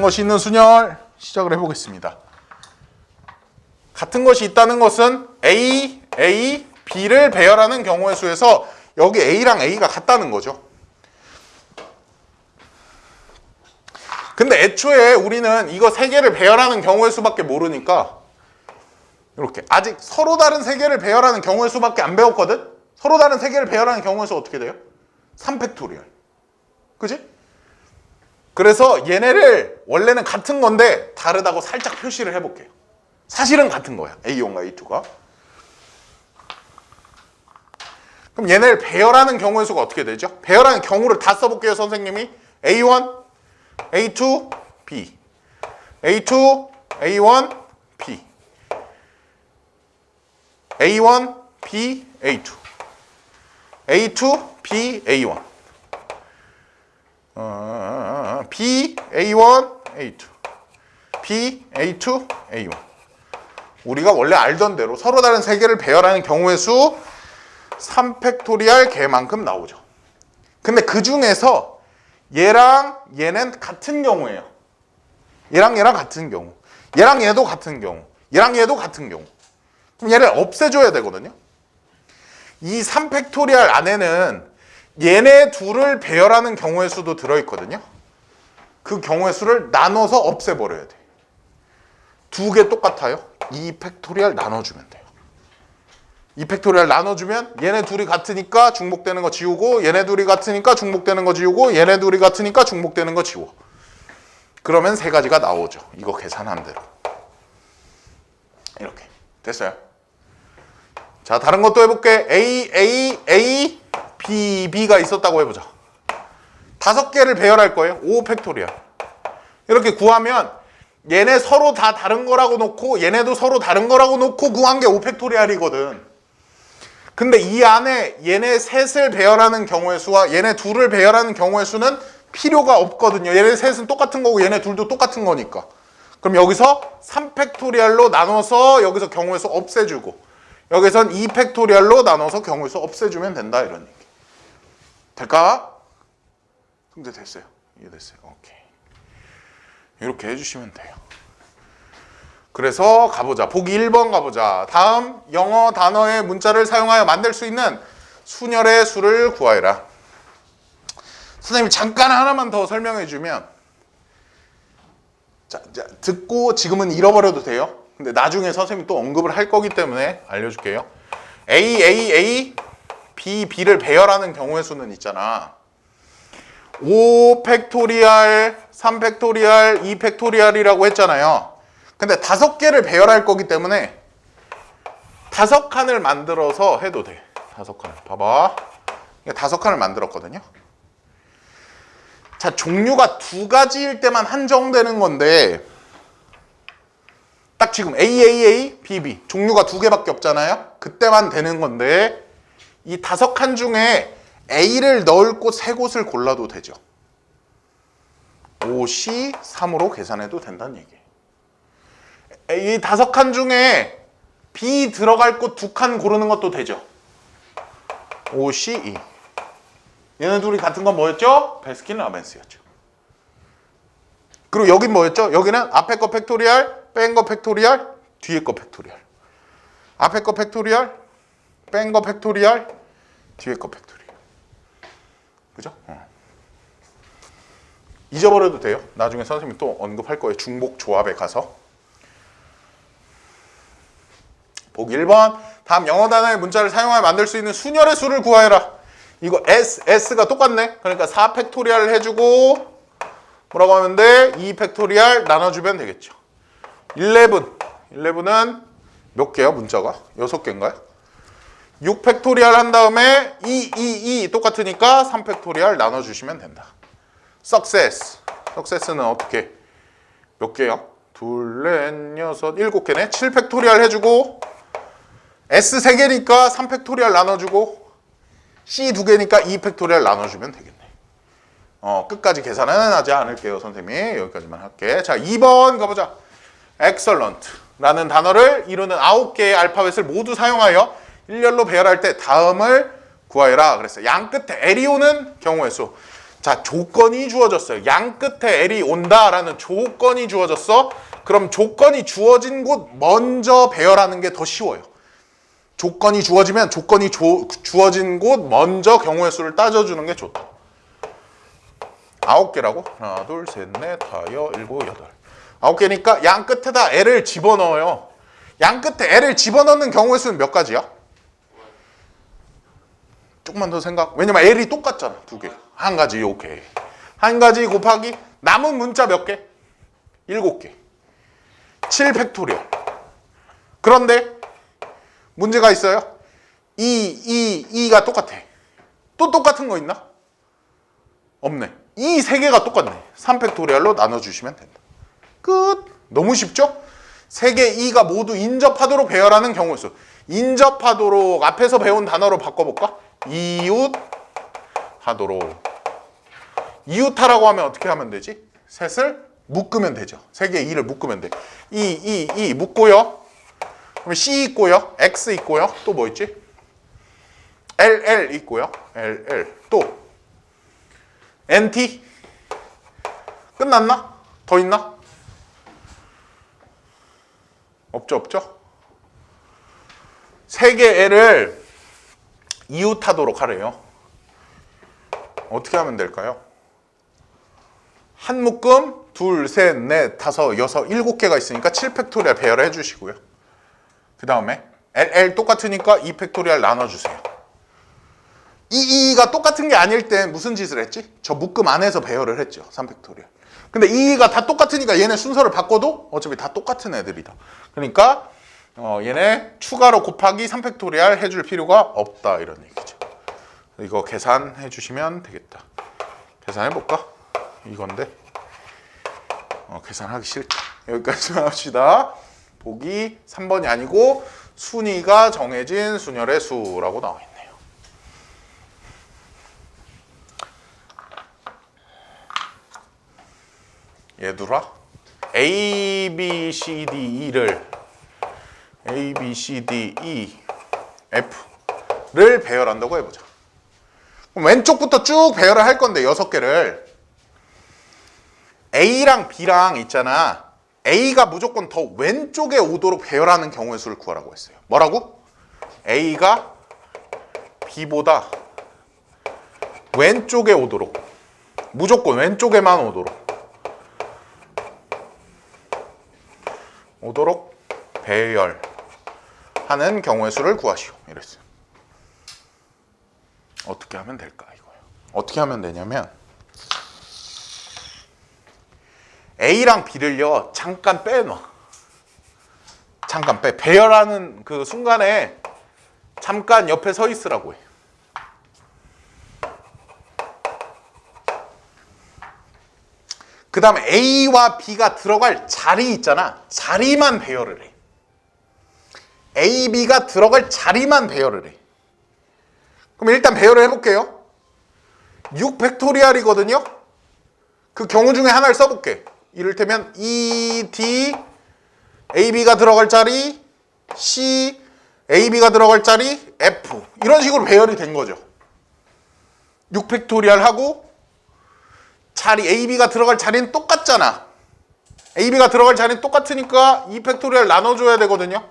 것이 있는 순열 시작을 해보겠습니다. 같은 것이 있다는 것은 A, B를 배열하는 경우의 수에서 여기 A랑 A가 같다는 거죠. 근데 애초에 우리는 이거 세 개를 배열하는 경우의 수밖에 모르니까 이렇게 아직 서로 다른 세 개를 배열하는 경우의 수밖에 안 배웠거든? 서로 다른 세 개를 배열하는 경우의 수 어떻게 돼요? 3팩토리얼. 그지? 그래서 얘네를 원래는 같은 건데 다르다고 살짝 표시를 해볼게요. 사실은 같은 거야. A1과 A2가. 그럼 얘네를 배열하는 경우의 수가 어떻게 되죠? 배열하는 경우를 다 써볼게요, 선생님이. A1, A2, B. A2, A1, B. A1, B, A2. A2, B, A1. B, A1, A2. B, A2, A1. 우리가 원래 알던 대로 서로 다른 세 개를 배열하는 경우의 수 3팩토리얼 개만큼 나오죠. 근데 그 중에서 얘랑 얘는 같은 경우예요. 얘랑 얘랑 같은 경우. 얘랑 얘도 같은 경우. 얘랑 얘도 같은 경우. 그럼 얘를 없애줘야 되거든요. 이 3팩토리얼 안에는 얘네 둘을 배열하는 경우의 수도 들어있거든요. 그 경우의 수를 나눠서 없애버려야 돼. 두 개 똑같아요. 2팩토리얼 나눠주면 돼요. 2팩토리얼 나눠주면 얘네 둘이 같으니까 중복되는 거 지우고 얘네 둘이 같으니까 중복되는 거 지우고 얘네 둘이 같으니까 중복되는 거 지워. 그러면 세 가지가 나오죠. 이거 계산한 대로. 이렇게. 됐어요. 자, 다른 것도 해볼게. A, B가 있었다고 해보자. 5개를 배열할 거예요. 5팩토리얼. 이렇게 구하면 얘네 서로 다 다른 거라고 놓고 얘네도 서로 다른 거라고 놓고 구한 게 5팩토리얼이거든. 근데 이 안에 얘네 셋을 배열하는 경우의 수와 얘네 둘을 배열하는 경우의 수는 필요가 없거든요. 얘네 셋은 똑같은 거고 얘네 둘도 똑같은 거니까. 그럼 여기서 3팩토리얼로 나눠서 여기서 경우의 수 없애주고 여기선 2팩토리얼로 나눠서 경우의 수 없애주면 된다 이런 얘기. 될까? 근데 됐어요. 이해됐어요. 오케이. 이렇게 해주시면 돼요. 그래서 가보자. 보기 1번 가보자. 다음 영어 단어의 문자를 사용하여 만들 수 있는 순열의 수를 구하여라. 선생님이 잠깐 하나만 더 설명해 주면 자, 듣고 지금은 잃어버려도 돼요. 근데 나중에 선생님이 또 언급을 할 거기 때문에 알려줄게요. A, B를 배열하는 경우의 수는 있잖아. 5팩토리얼, 3팩토리얼, 2팩토리얼이라고 했잖아요. 근데 5개를 배열할 거기 때문에 5칸을 만들어서 해도 돼. 5칸을. 봐봐. 5칸을 만들었거든요. 자, 종류가 2가지일 때만 한정되는 건데 딱 지금 A, B 종류가 2개밖에 없잖아요. 그때만 되는 건데 이 5칸 중에 A를 넣을 곳 3곳을 골라도 되죠. 5C 3으로 계산해도 된다는 얘기예요. 이 5칸 중에 B 들어갈 곳 2칸 고르는 것도 되죠. 5C 2. 얘네 둘이 같은 건 뭐였죠? 베스킨 라빈스였죠. 그리고 여긴 뭐였죠? 여기는 앞에 거 팩토리얼, 뺀 거 팩토리얼, 뒤에 거 팩토리얼. 앞에 거 팩토리얼, 뺀 거 팩토리얼, 뒤에 거 팩토리얼. 그죠? 잊어버려도 돼요. 나중에 선생님이 또 언급할 거예요. 중복 조합에 가서. 보기 1번. 다음 영어 단어의 문자를 사용하여 만들 수 있는 순열의 수를 구하여라. 이거 S가 똑같네. 그러니까 4팩토리얼 해주고 뭐라고 하면 돼? 2팩토리얼 나눠주면 되겠죠. 11은 몇 개야 문자가? 6개인가요? 6팩토리얼 한 다음에 2 똑같으니까 3팩토리얼 나눠주시면 된다. Success는 어떻게? 몇 개야? 2, 4, 6, 7개네. 7팩토리얼 해주고 S 3개니까 3팩토리얼 나눠주고 C 2개니까 2팩토리얼 나눠주면 되겠네. 끝까지 계산은 하지 않을게요. 선생님이 여기까지만 할게. 자, 2번 가보자. Excellent라는 단어를 이루는 9개의 알파벳을 모두 사용하여 일렬로 배열할 때 다음을 구하여라. 그랬어요. 양 끝에 L이 오는 경우의 수. 자, 조건이 주어졌어요. 양 끝에 L이 온다라는 조건이 주어졌어. 그럼 조건이 주어진 곳 먼저 배열하는 게 더 쉬워요. 조건이 주어지면 조건이 주어진 곳 먼저 경우의 수를 따져주는 게 좋다. 9개라고? 하나, 둘, 셋, 넷, 다섯, 일곱, 여덟. 9개니까 양 끝에다 L을 집어넣어요. 양 끝에 L을 집어넣는 경우의 수는 몇 가지야? 조금만 더 생각. 왜냐면 L이 똑같잖아. 2개. 한 가지, 오케이. 한 가지 곱하기 남은 문자 몇 개? 7개. 7 팩토리얼. 그런데 문제가 있어요. 2가 똑같아. 또 똑같은 거 있나? 없네. 이 3개가 똑같네. 3 팩토리얼로 나눠주시면 된다. 끝. 너무 쉽죠? 3개 2가 모두 인접하도록 배열하는 경우의 수. 인접하도록 앞에서 배운 단어로 바꿔볼까? 이웃하도록. 이웃하라고 하면 어떻게 하면 되지? 셋을 묶으면 되죠. 3개의 2를 묶으면 돼. 2 묶고요. 그럼 C 있고요. X 있고요. 또 뭐 있지? LL 있고요. LL. 또 NT. 끝났나? 더 있나? 없죠. 3개 L을 이웃하도록 하래요. 어떻게 하면 될까요? 한 묶음, 둘, 셋, 넷, 다섯, 여섯, 7개가 있으니까 7 팩토리얼 배열을 해주시고요. 그 다음에 LL 똑같으니까 2 팩토리얼 나눠주세요. 이 2가 똑같은 게 아닐 때 무슨 짓을 했지? 저 묶음 안에서 배열을 했죠. 3 팩토리얼. 근데 2가 다 똑같으니까 얘네 순서를 바꿔도 어차피 다 똑같은 애들이다. 그러니까 얘네 추가로 곱하기 3 팩토리얼 해줄 필요가 없다 이런 얘기죠. 이거 계산해 주시면 되겠다. 계산해 볼까? 이건데 계산하기 싫다. 여기까지만 합시다. 보기 3번이 아니고 순위가 정해진 순열의 수라고 나와 있네요. 얘들아 A, B, C, D, E를 A, B, C, D, E, F를 배열한다고 해보자. 그럼 왼쪽부터 쭉 배열을 할 건데 6개를 A랑 B랑 있잖아. A가 무조건 더 왼쪽에 오도록 배열하는 경우의 수를 구하라고 했어요. 뭐라고? A가 B보다 왼쪽에 오도록, 무조건 왼쪽에만 오도록 배열하는 경우의 수를 구하시오. 이랬어요. 어떻게 하면 될까 이거예요. 어떻게 하면 되냐면 A랑 B를요 잠깐 빼놔. 잠깐 빼. 배열하는 그 순간에 잠깐 옆에 서 있으라고 해. 그 다음에 A와 B가 들어갈 자리 있잖아. 자리만 배열을 해. A, B가 들어갈 자리만 배열을 해. 그럼 일단 배열을 해볼게요. 6 팩토리얼이거든요. 그 경우 중에 하나를 써볼게. 이를테면 E, D, A, B가 들어갈 자리, C, A, B가 들어갈 자리, F. 이런 식으로 배열이 된 거죠. 6 팩토리얼 하고 자리 A, B가 들어갈 자리는 똑같잖아. A, B가 들어갈 자리는 똑같으니까 2 팩토리얼 나눠줘야 되거든요.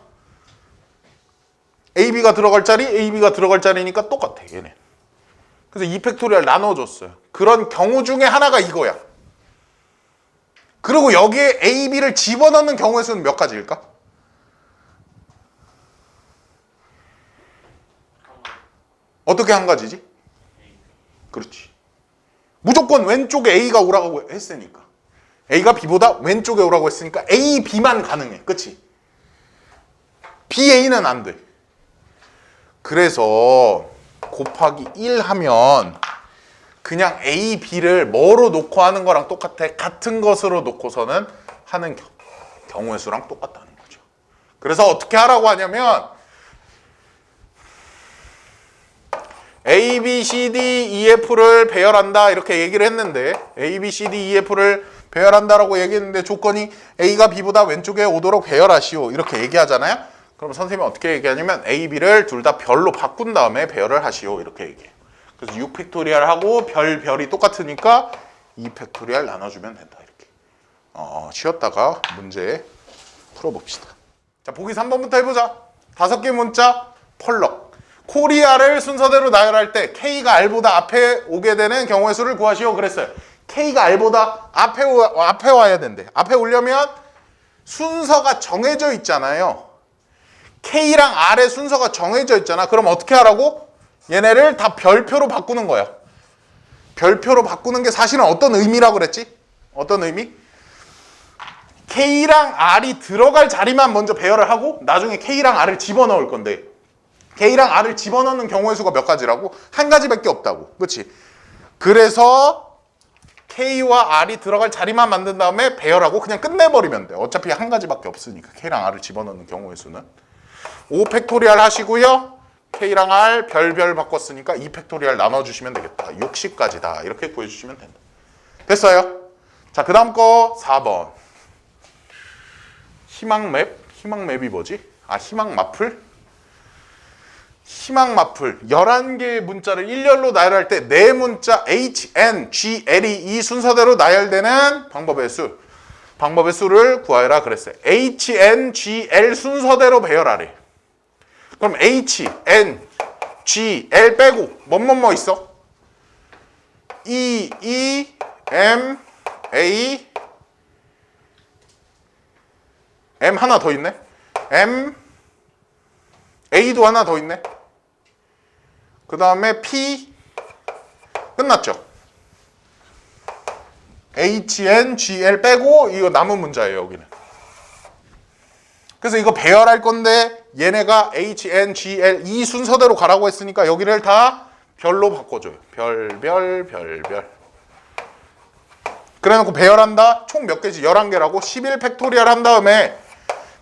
A, B가 들어갈 자리, A, B가 들어갈 자리니까 똑같아 얘네. 그래서 2 팩토리얼 나눠줬어요. 그런 경우 중에 하나가 이거야. 그리고 여기에 A, B를 집어넣는 경우의 수는 몇 가지일까? 어떻게 한 가지지? 그렇지. 무조건 왼쪽에 A가 오라고 했으니까. A가 B보다 왼쪽에 오라고 했으니까 A, B만 가능해. 그치? B, A는 안 돼. 그래서 곱하기 1 하면 그냥 A, B를 뭐로 놓고 하는 거랑 똑같아. 같은 것으로 놓고서는 하는 경우의 수랑 똑같다는 거죠. 그래서 어떻게 하라고 하냐면 A, B, C, D, E, F를 배열한다 이렇게 얘기를 했는데 A, B, C, D, E, F를 배열한다라고 얘기했는데 조건이 A가 B보다 왼쪽에 오도록 배열하시오 이렇게 얘기하잖아요. 그럼 선생님이 어떻게 얘기하냐면 A, B를 둘 다 별로 바꾼 다음에 배열을 하시오 이렇게 얘기해요. 그래서 6팩토리얼하고 별이 똑같으니까 2팩토리얼 나눠주면 된다. 이렇게. 쉬었다가 문제 풀어봅시다. 자, 보기 3번부터 해보자. 5개 문자 펄럭. 코리아를 순서대로 나열할 때 K가 R보다 앞에 오게 되는 경우의 수를 구하시오 그랬어요. K가 R보다 앞에 와야 된대. 앞에 오려면 순서가 정해져 있잖아요. K랑 R의 순서가 정해져 있잖아. 그럼 어떻게 하라고? 얘네를 다 별표로 바꾸는 거야. 별표로 바꾸는 게 사실은 어떤 의미라고 그랬지? 어떤 의미? K랑 R이 들어갈 자리만 먼저 배열을 하고 나중에 K랑 R을 집어넣을 건데 K랑 R을 집어넣는 경우의 수가 몇 가지라고? 한 가지밖에 없다고. 그렇지? 그래서 K와 R이 들어갈 자리만 만든 다음에 배열하고 그냥 끝내버리면 돼. 어차피 한 가지밖에 없으니까 K랑 R을 집어넣는 경우의 수는. 5팩토리얼 하시고요. K랑 R 별별 바꿨으니까 2팩토리얼 나눠주시면 되겠다. 60까지다. 이렇게 구해주시면 된다. 됐어요? 자, 그 다음 거 4번. 희망맵이 뭐지? 희망 마플? 희망 마플 11개의 문자를 일렬로 나열할 때 네 문자 H, N, G, L이 이 순서대로 나열되는 방법의 수를 구하여라 그랬어요. H, N, G, L 순서대로 배열하래. 그럼 H, N, G, L 빼고 뭐뭐뭐 있어? E, M, A, M 하나 더 있네. M, A도 하나 더 있네. 그 다음에 P 끝났죠. H, N, G, L 빼고 이거 남은 문자예요. 여기는. 그래서 이거 배열할 건데 얘네가 H, N, G, L 이 순서대로 가라고 했으니까 여기를 다 별로 바꿔줘요. 별. 그래놓고 배열한다. 총 몇 개지? 11개라고 11 팩토리얼 한 다음에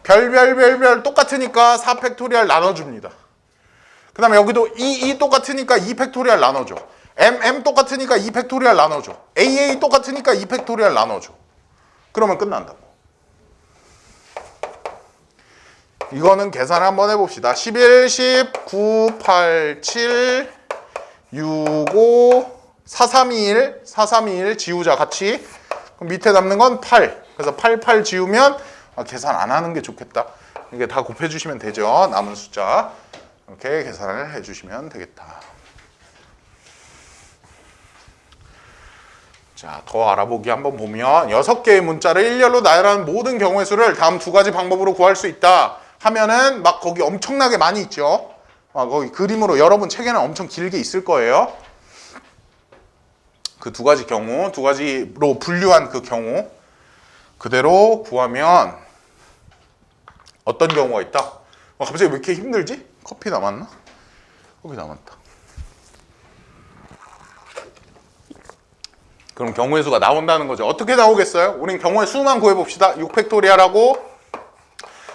별 똑같으니까 4 팩토리얼 나눠줍니다. 그 다음에 여기도 E 똑같으니까 2 팩토리얼 나눠줘. M 똑같으니까 2 팩토리얼 나눠줘. A 똑같으니까 2 팩토리얼 나눠줘. 그러면 끝난다고. 이거는 계산 한번 해봅시다. 11, 10, 9, 8, 7, 6, 5, 4, 3, 2, 1, 4, 3, 2, 1 지우자 같이. 그럼 밑에 남는 건 8. 그래서 8 지우면 계산 안 하는 게 좋겠다. 이게 다 곱해주시면 되죠. 남은 숫자. 이렇게 계산을 해주시면 되겠다. 자, 더 알아보기 한번 보면 6개의 문자를 일렬로 나열하는 모든 경우의 수를 다음 두 가지 방법으로 구할 수 있다 하면은 막 거기 엄청나게 많이 있죠. 거기 그림으로 여러분 책에는 엄청 길게 있을 거예요. 그 두 가지 경우, 두 가지로 분류한 그 경우 그대로 구하면 어떤 경우가 있다? 갑자기 왜 이렇게 힘들지? 커피 남았나? 커피 남았다. 그럼 경우의 수가 나온다는 거죠. 어떻게 나오겠어요? 우린 경우의 수만 구해봅시다. 6팩토리얼하고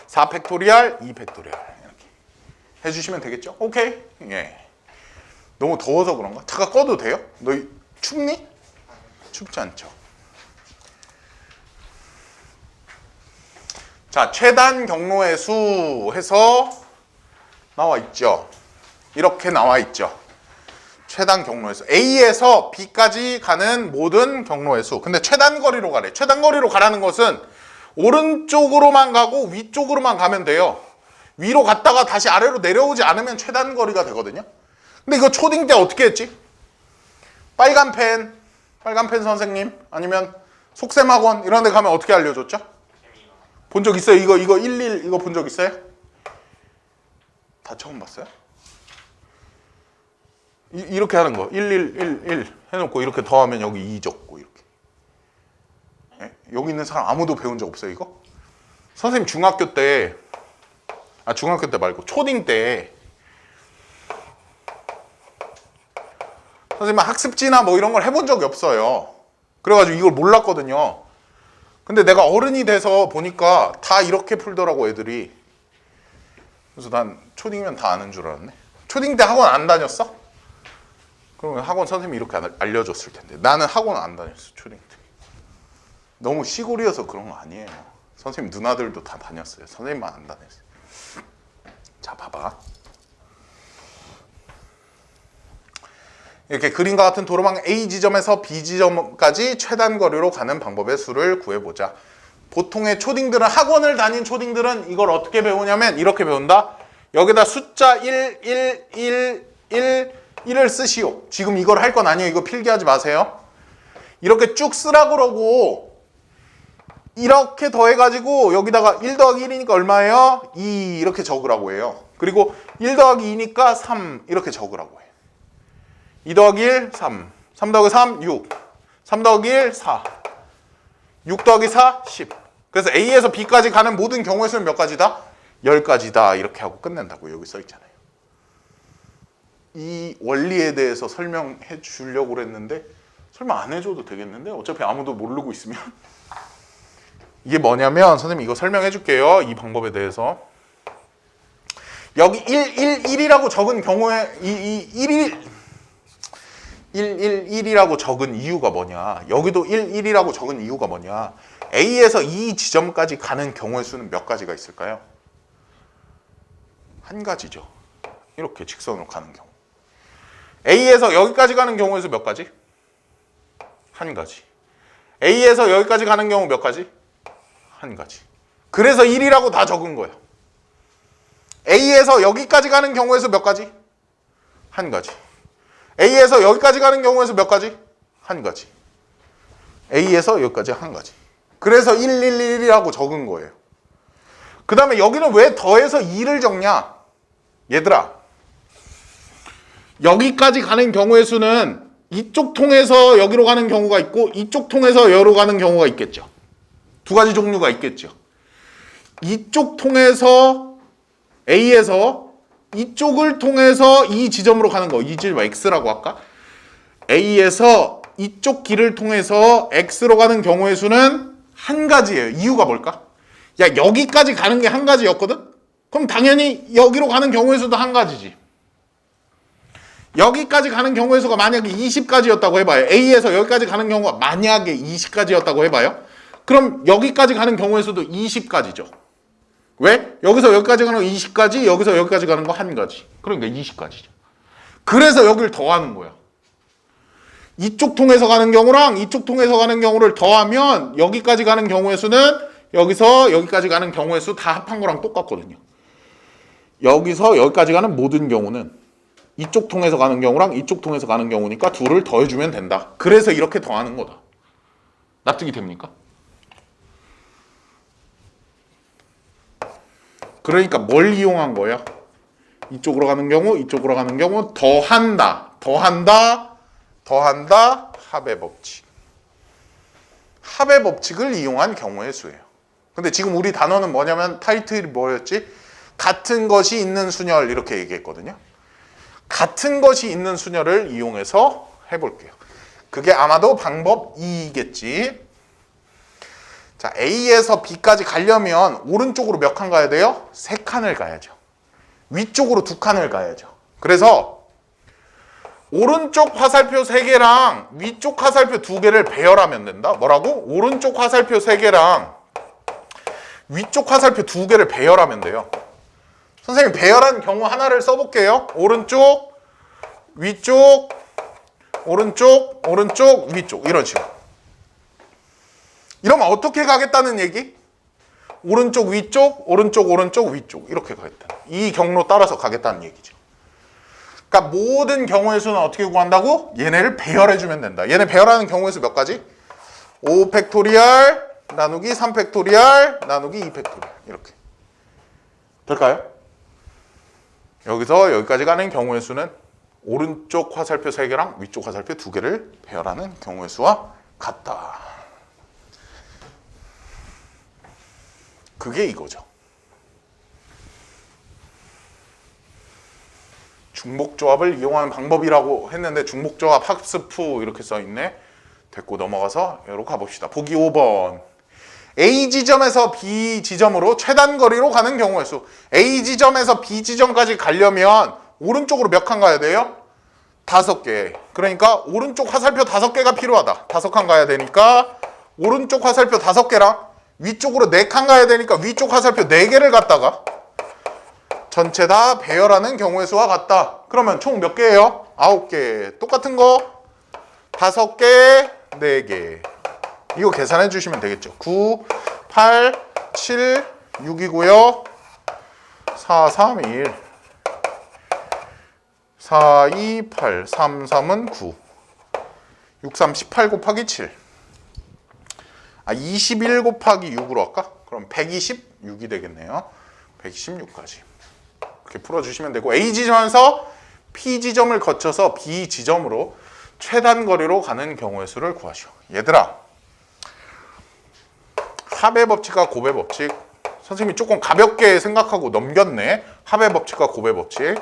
4팩토리얼, 2팩토리얼 이렇게 해주시면 되겠죠? 오케이. 예. 너무 더워서 그런가? 차가 꺼도 돼요? 너 춥니? 춥지 않죠? 자, 최단 경로의 수 해서 나와 있죠. 이렇게 나와 있죠. 최단 경로의 수. A에서 B까지 가는 모든 경로의 수. 근데 최단 거리로 가래. 최단 거리로 가라는 것은 오른쪽으로만 가고 위쪽으로만 가면 돼요. 위로 갔다가 다시 아래로 내려오지 않으면 최단 거리가 되거든요. 근데 이거 초딩 때 어떻게 했지? 빨간 펜 선생님 아니면 속셈학원 이런 데 가면 어떻게 알려줬죠? 본 적 있어요? 이거 11 이거 본 적 있어요? 다 처음 봤어요? 이렇게 하는 거 1111 해놓고 이렇게 더하면 여기 2 적고 이렇게. 예? 여기 있는 사람 아무도 배운 적 없어요 이거? 선생님 중학교 때 말고 초딩 때 선생님 학습지나 뭐 이런 걸 해본 적이 없어요. 그래가지고 이걸 몰랐거든요. 근데 내가 어른이 돼서 보니까 다 이렇게 풀더라고 애들이. 그래서 난 초딩이면 다 아는 줄 알았네. 초딩 때 학원 안 다녔어? 그러면 학원 선생님이 이렇게 알려줬을 텐데. 나는 학원 안 다녔어 초딩 때. 너무 시골이어서 그런 거 아니에요. 선생님 누나들도 다 다녔어요. 선생님만 안 다녔어요. 자 봐봐. 이렇게 그림과 같은 도로망 A 지점에서 B 지점까지 최단 거리로 가는 방법의 수를 구해보자. 보통의 초딩들은, 학원을 다닌 초딩들은 이걸 어떻게 배우냐면 이렇게 배운다. 여기다 숫자 1, 1, 1, 1, 1을 쓰시오. 지금 이걸 할 건 아니에요. 이거 필기하지 마세요. 이렇게 쭉 쓰라 그러고 이렇게 더해가지고 여기다가 1 더하기 1이니까 얼마예요? 2 이렇게 적으라고 해요. 그리고 1 더하기 2니까 3 이렇게 적으라고 해요. 2 더하기 1, 3. 3 더하기 3, 6. 3 더하기 1, 4. 6 더하기 4, 10. 그래서 A에서 B까지 가는 모든 경우의 수는 몇 가지다? 10가지다. 이렇게 하고 끝낸다고 여기 써 있잖아요. 이 원리에 대해서 설명해 주려고 그랬는데 설명 안 해줘도 되겠는데 어차피 아무도 모르고 있으면 이게 뭐냐면 선생님 이거 설명해 줄게요. 이 방법에 대해서 여기 1, 1, 1이라고 적은 경우에 1, 1이라고 적은 이유가 뭐냐, 여기도 1, 1이라고 적은 이유가 뭐냐, A에서 이 지점까지 가는 경우의 수는 몇 가지가 있을까요? 한 가지죠. 이렇게 직선으로 가는 경우. A에서 여기까지 가는 경우의 수 몇 가지? 한 가지. A에서 여기까지 가는 경우 몇 가지? 한 가지. 그래서 1이라고 다 적은 거예요. A에서 여기까지 가는 경우의 수 몇 가지? 한 가지. A에서 여기까지 가는 경우의 수 몇 가지? 한 가지. A에서 여기까지 한 가지. 그래서 1, 1, 1이라고 적은 거예요. 그 다음에 여기는 왜 더해서 2를 적냐? 얘들아, 여기까지 가는 경우의 수는 이쪽 통해서 여기로 가는 경우가 있고 이쪽 통해서 여기로 가는 경우가 있겠죠. 두 가지 종류가 있겠죠. 이쪽 통해서 A에서 이쪽을 통해서 이 지점으로 가는 거, 이 지점 X라고 할까? A에서 이쪽 길을 통해서 X로 가는 경우의 수는 한 가지예요. 이유가 뭘까? 야, 여기까지 가는 게 한 가지였거든? 그럼 당연히 여기로 가는 경우의 수도 한 가지지. 여기까지 가는 경우의 수가 만약에 20가지였다고 해봐요. A에서 여기까지 가는 경우가 만약에 20가지였다고 해봐요. 그럼 여기까지 가는 경우의 수도 20가지죠. 왜? 여기서 여기까지 가는 거 20가지, 여기서 여기까지 가는 거 한 가지. 그러니까 20가지죠. 그래서 여기를 더하는 거야. 이쪽 통해서 가는 경우랑 이쪽 통해서 가는 경우를 더하면 여기까지 가는 경우의 수는 여기서 여기까지 가는 경우의 수 다 합한 거랑 똑같거든요. 여기서 여기까지 가는 모든 경우는 이쪽 통해서 가는 경우랑 이쪽 통해서 가는 경우니까 둘을 더해주면 된다. 그래서 이렇게 더하는 거다. 납득이 됩니까? 그러니까 뭘 이용한 거야? 이쪽으로 가는 경우, 이쪽으로 가는 경우 더한다. 합의 법칙. 합의 법칙을 이용한 경우의 수예요. 근데 지금 우리 단어는 뭐냐면 타이틀이 뭐였지? 같은 것이 있는 순열 이렇게 얘기했거든요. 같은 것이 있는 순열을 이용해서 해볼게요. 그게 아마도 방법 2겠지. 자, A에서 B까지 가려면 오른쪽으로 몇 칸 가야 돼요? 3칸을 가야죠. 위쪽으로 2칸을 가야죠. 그래서 오른쪽 화살표 3개랑 위쪽 화살표 2개를 배열하면 된다. 뭐라고? 오른쪽 화살표 3개랑 위쪽 화살표 2개를 배열하면 돼요. 선생님, 배열한 경우 하나를 써볼게요. 오른쪽, 위쪽, 오른쪽, 오른쪽, 위쪽 이런 식으로. 이러면 어떻게 가겠다는 얘기? 오른쪽, 위쪽, 오른쪽, 오른쪽, 위쪽 이렇게 가겠다. 이 경로 따라서 가겠다는 얘기죠. 그러니까 모든 경우의 수는 어떻게 구한다고? 얘네를 배열해주면 된다. 얘네 배열하는 경우의 수 몇 가지? 5 팩토리얼 나누기 3 팩토리얼 나누기 2 팩토리얼 이렇게. 될까요? 여기서 여기까지 가는 경우의 수는 오른쪽 화살표 3개랑 위쪽 화살표 2개를 배열하는 경우의 수와 같다. 그게 이거죠. 중복조합을 이용하는 방법이라고 했는데 중복조합 학습 후 이렇게 써있네. 됐고 넘어가서 여기로 가봅시다. 보기 5번. A 지점에서 B 지점으로 최단 거리로 가는 경우의 수. A 지점에서 B 지점까지 가려면 오른쪽으로 몇 칸 가야 돼요? 5개. 그러니까 오른쪽 화살표 5개가 필요하다. 5칸 가야 되니까 오른쪽 화살표 5개랑 위쪽으로 4칸 가야 되니까 위쪽 화살표 4개를 갖다가 전체 다 배열하는 경우의 수와 같다. 그러면 총 몇 개예요? 9개. 똑같은 거 5개, 4개. 이거 계산해 주시면 되겠죠. 9, 8, 7, 6이고요. 4, 3, 1. 4, 2, 8. 3, 3은 9. 6, 3, 18 곱하기 7. 21 곱하기 6으로 할까? 그럼 126이 되겠네요. 126까지. 이렇게 풀어주시면 되고, A 지점에서 P 지점을 거쳐서 B 지점으로 최단 거리로 가는 경우의 수를 구하시오. 얘들아, 합의 법칙과 곱의 법칙, 선생님이 조금 가볍게 생각하고 넘겼네. 합의 법칙과 곱의 법칙.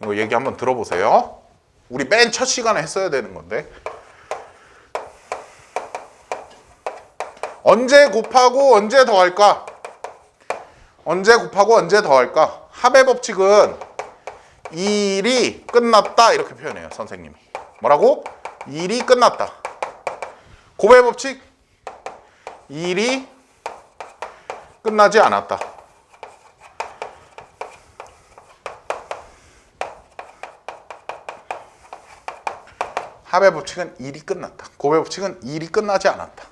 이거 얘기 한번 들어보세요. 우리 맨 첫 시간에 했어야 되는 건데. 언제 곱하고 언제 더할까? 언제 곱하고 언제 더할까? 합의 법칙은 이 일이 끝났다 이렇게 표현해요. 선생님이. 뭐라고? 이 일이 끝났다. 곱의 법칙? 이 일이 끝나지 않았다. 합의 법칙은 일이 끝났다. 곱의 법칙은 일이 끝나지 않았다.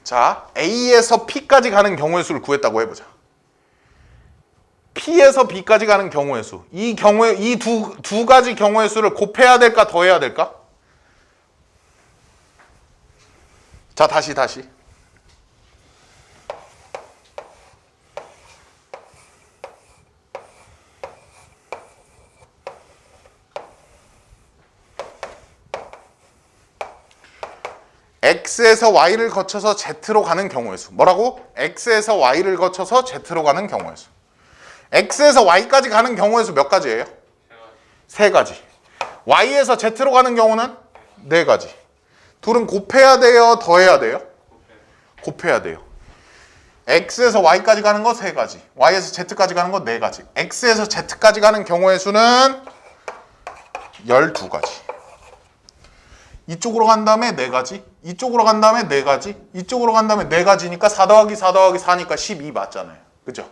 자, A에서 P까지 가는 경우의 수를 구했다고 해보자. P에서 B까지 가는 경우의 수. 이 두 가지 경우의 수를 곱해야 될까, 더해야 될까? 자, 다시. X에서 Y를 거쳐서 Z로 가는 경우의 수. 뭐라고? X에서 Y를 거쳐서 Z로 가는 경우의 수. X에서 Y까지 가는 경우의 수 몇 가지예요? 세 가지. Y에서 Z로 가는 경우는 네 가지. 둘은 곱해야 돼요? 더해야 돼요? 곱해야 돼요. X에서 Y까지 가는 거 세 가지. Y에서 Z까지 가는 거 네 가지. X에서 Z까지 가는 경우의 수는 12가지. 이쪽으로 간 다음에 네 가지, 이쪽으로 간 다음에 네 가지, 이쪽으로 간 다음에 네 가지니까 4 더하기 4 더하기 4니까 12 맞잖아요. 그죠?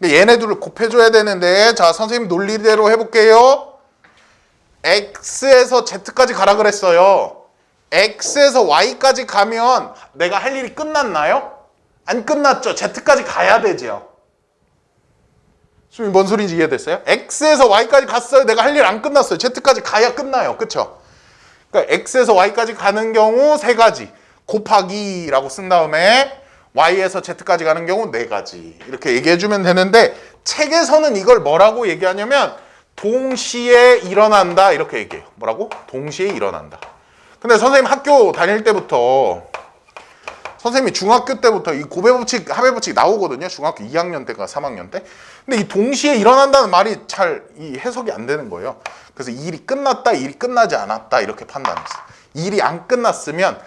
얘네들을 곱해줘야 되는데, 자, 선생님 논리대로 해볼게요. X에서 Z까지 가라 그랬어요. X에서 Y까지 가면 내가 할 일이 끝났나요? 안 끝났죠. Z까지 가야 되죠. 뭔 소리인지 이해됐어요? X에서 Y까지 갔어요. 내가 할 일 안 끝났어요. Z까지 가야 끝나요. 그쵸? 그러니까 X에서 Y까지 가는 경우 세 가지 곱하기라고 쓴 다음에 Y에서 Z까지 가는 경우 네 가지 이렇게 얘기해주면 되는데, 책에서는 이걸 뭐라고 얘기하냐면 동시에 일어난다 이렇게 얘기해요. 뭐라고? 동시에 일어난다. 근데 선생님 학교 다닐 때부터, 선생님이 중학교 때부터 이 곱의 법칙, 합의 법칙 나오거든요. 중학교 2학년 때가 3학년 때. 근데 이 동시에 일어난다는 말이 잘 이 해석이 안 되는 거예요. 그래서 일이 끝났다, 일이 끝나지 않았다 이렇게 판단했어요. 일이 안 끝났으면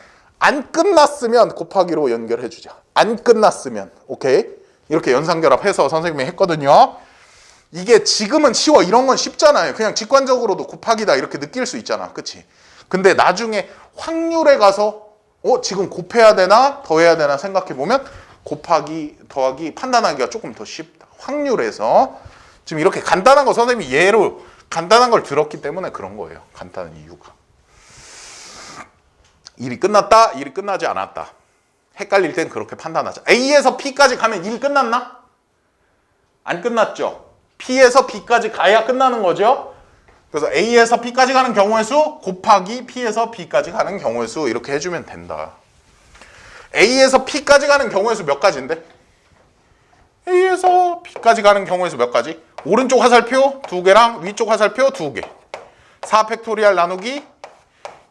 곱하기로 연결해 주자. 안 끝났으면, 오케이? 이렇게 연상결합해서 선생님이 했거든요. 이게 지금은 쉬워. 이런 건 쉽잖아요. 그냥 직관적으로도 곱하기다 이렇게 느낄 수 있잖아. 그치? 근데 나중에 확률에 가서 지금 곱해야 되나 더해야 되나 생각해 보면 곱하기 더하기 판단하기가 조금 더 쉽다. 확률에서 지금 이렇게 간단한 거 선생님이 예로 간단한 걸 들었기 때문에 그런 거예요. 간단한 이유가. 일이 끝났다, 일이 끝나지 않았다. 헷갈릴 땐 그렇게 판단하자. A에서 P까지 가면 일이 끝났나? 안 끝났죠. P에서 B까지 가야 끝나는 거죠. 그래서 A에서 P까지 가는 경우의 수 곱하기 P에서 B까지 가는 경우의 수 이렇게 해주면 된다. A에서 P까지 가는 경우의 수 몇 가지인데? A에서 B까지 가는 경우의 수 몇 가지? 오른쪽 화살표 2개랑 위쪽 화살표 2개. 4 팩토리얼 나누기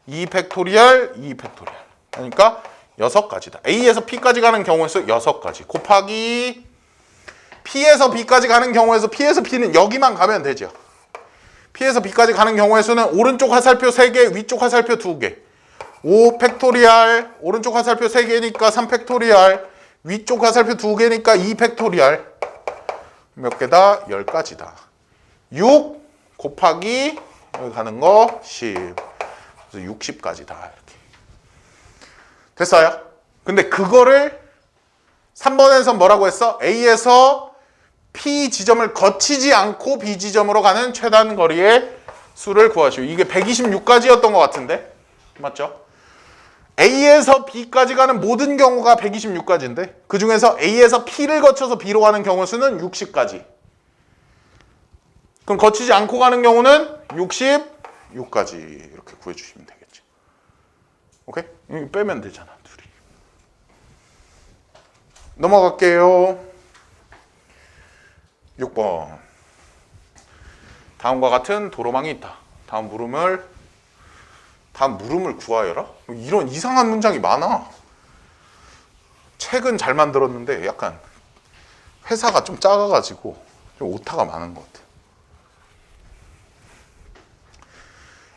2 팩토리얼 2 팩토리얼. 그러니까 6가지다. A에서 P까지 가는 경우의 수 6가지. 곱하기 P에서 B까지 가는 경우에서 P에서 B는 여기만 가면 되죠. P에서 B까지 가는 경우의 수는 오른쪽 화살표 3개, 위쪽 화살표 2개. 5 팩토리얼, 오른쪽 화살표 3개니까 3 팩토리얼, 위쪽 화살표 2개니까 2 팩토리얼. 몇 개다? 10가지다. 6 곱하기 여기 가는 거 10. 그래서 60가지다. 이렇게. 됐어요? 근데 그거를 3번에서 뭐라고 했어? A에서 P 지점을 거치지 않고 B 지점으로 가는 최단 거리의 수를 구하시오. 이게 126까지였던 것 같은데? 맞죠? A에서 B까지 가는 모든 경우가 126까지인데 그 중에서 A에서 P를 거쳐서 B로 가는 경우 수는 60까지. 그럼 거치지 않고 가는 경우는 66까지 이렇게 구해주시면 되겠죠. 오케이? 이거 빼면 되잖아, 둘이. 넘어갈게요. 6번. 다음과 같은 도로망이 있다. 다음 물음을 구하여라? 이런 이상한 문장이 많아. 책은 잘 만들었는데 약간 회사가 좀 작아가지고 좀 오타가 많은 것 같아.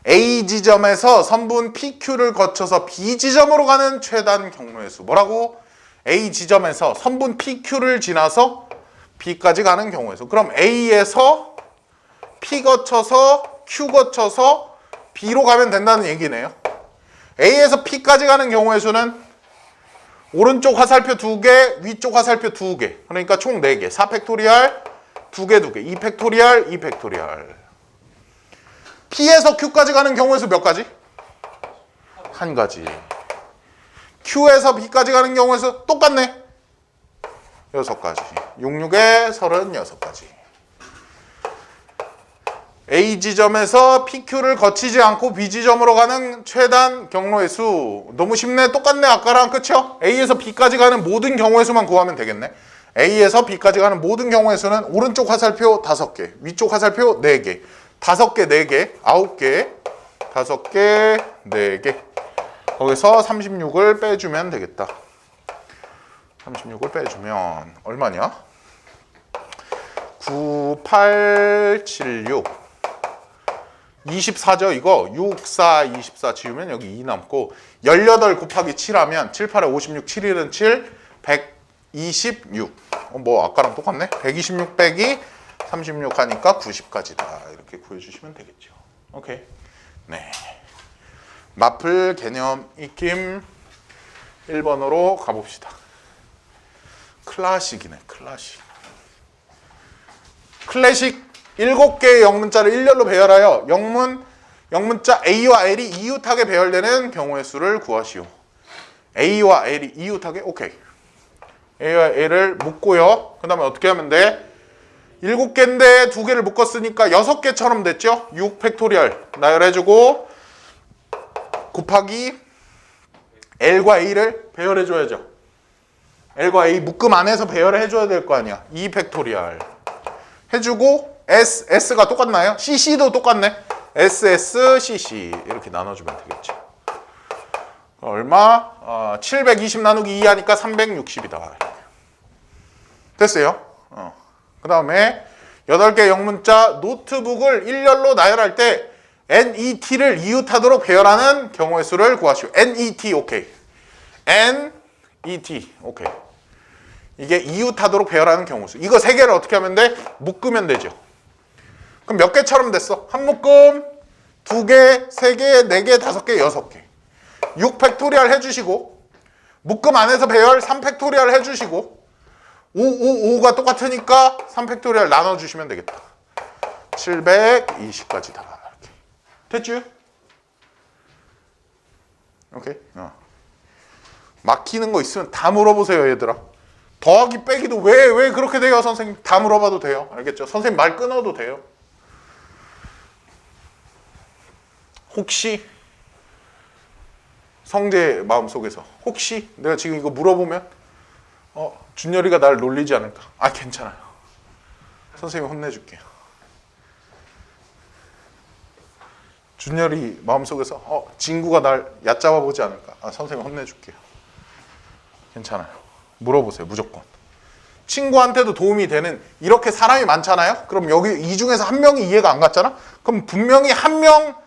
A 지점에서 선분 PQ를 거쳐서 B 지점으로 가는 최단 경로의 수. 뭐라고? A 지점에서 선분 PQ를 지나서 B까지 가는 경우의 수. 그럼 A에서 P 거쳐서 Q 거쳐서 B로 가면 된다는 얘기네요. A에서 P까지 가는 경우의 수는 오른쪽 화살표 2개, 위쪽 화살표 2개. 그러니까 총 4개. 4팩토리얼 2개, 2개. 2팩토리얼, 2팩토리얼. P에서 Q까지 가는 경우의 수 몇 가지? 한 가지. Q에서 B까지 가는 경우의 수 똑같네. 6가지. 66에 36가지. A 지점에서 PQ를 거치지 않고 B 지점으로 가는 최단 경로의 수. 너무 쉽네. 똑같네. 아까랑 그쵸? A에서 B까지 가는 모든 경우의 수만 구하면 되겠네. A에서 B까지 가는 모든 경우의 수는 오른쪽 화살표 5개, 위쪽 화살표 4개. 5개, 4개, 9개, 5개, 4개. 거기서 36을 빼주면 되겠다. 36을 빼주면 얼마냐? 9, 8, 7, 6. 24죠, 이거. 6, 4, 24 지우면 여기 2 남고 18 곱하기 7하면 7, 8에 56, 7, 1은 7, 126. 뭐 아까랑 똑같네. 126 빼기 36 하니까 90까지다. 이렇게 구해주시면 되겠죠. 오케이. 네. 마플 개념 익힘 1번으로 가봅시다. 클래식이네, 클래식. 클래식 7개의 영문자를 일렬로 배열하여 영문자 A와 L이 이웃하게 배열되는 경우의 수를 구하시오. A와 L이 이웃하게? 오케이. A와 L을 묶고요. 그 다음에 어떻게 하면 돼? 7개인데 2개를 묶었으니까 6개처럼 됐죠? 6 팩토리얼 나열해주고 곱하기 L과 A를 배열해줘야죠. L과 A 묶음 안에서 배열을 해줘야 될 거 아니야. 2 팩토리얼 해주고 S가 똑같나요? CC도 똑같네. SS, CC 이렇게 나눠주면 되겠죠. 얼마? 720 나누기 2 하니까 360이다. 됐어요. 그 다음에 8개 영문자 노트북을 일렬로 나열할 때 NET를 이웃하도록 배열하는 경우의 수를 구하시오. NET 오케이. NET 오케이. 이게 이웃하도록 배열하는 경우 수. 이거 3개를 어떻게 하면 돼? 묶으면 되죠. 그럼 몇 개처럼 됐어? 한 묶음, 2개, 3개, 4개, 5개, 6개. 6 팩토리얼 해주시고 묶음 안에서 배열 3 팩토리얼 해주시고 5가 똑같으니까 3 팩토리얼 나눠주시면 되겠다. 720까지 다. 됐죠? 오케이. 막히는 거 있으면 다 물어보세요, 얘들아. 더하기 빼기도 왜 그렇게 돼요, 선생님? 다 물어봐도 돼요. 알겠죠? 선생님 말 끊어도 돼요. 혹시 성재 마음속에서 혹시 내가 지금 이거 물어보면 준열이가 날 놀리지 않을까? 괜찮아요. 선생님이 혼내줄게요. 준열이 마음속에서 진구가 날 얕잡아 보지 않을까? 선생님이 혼내줄게요. 괜찮아요. 물어보세요. 무조건. 친구한테도 도움이 되는 이렇게 사람이 많잖아요. 그럼 여기 이 중에서 한 명이 이해가 안 갔잖아. 그럼 분명히 한 명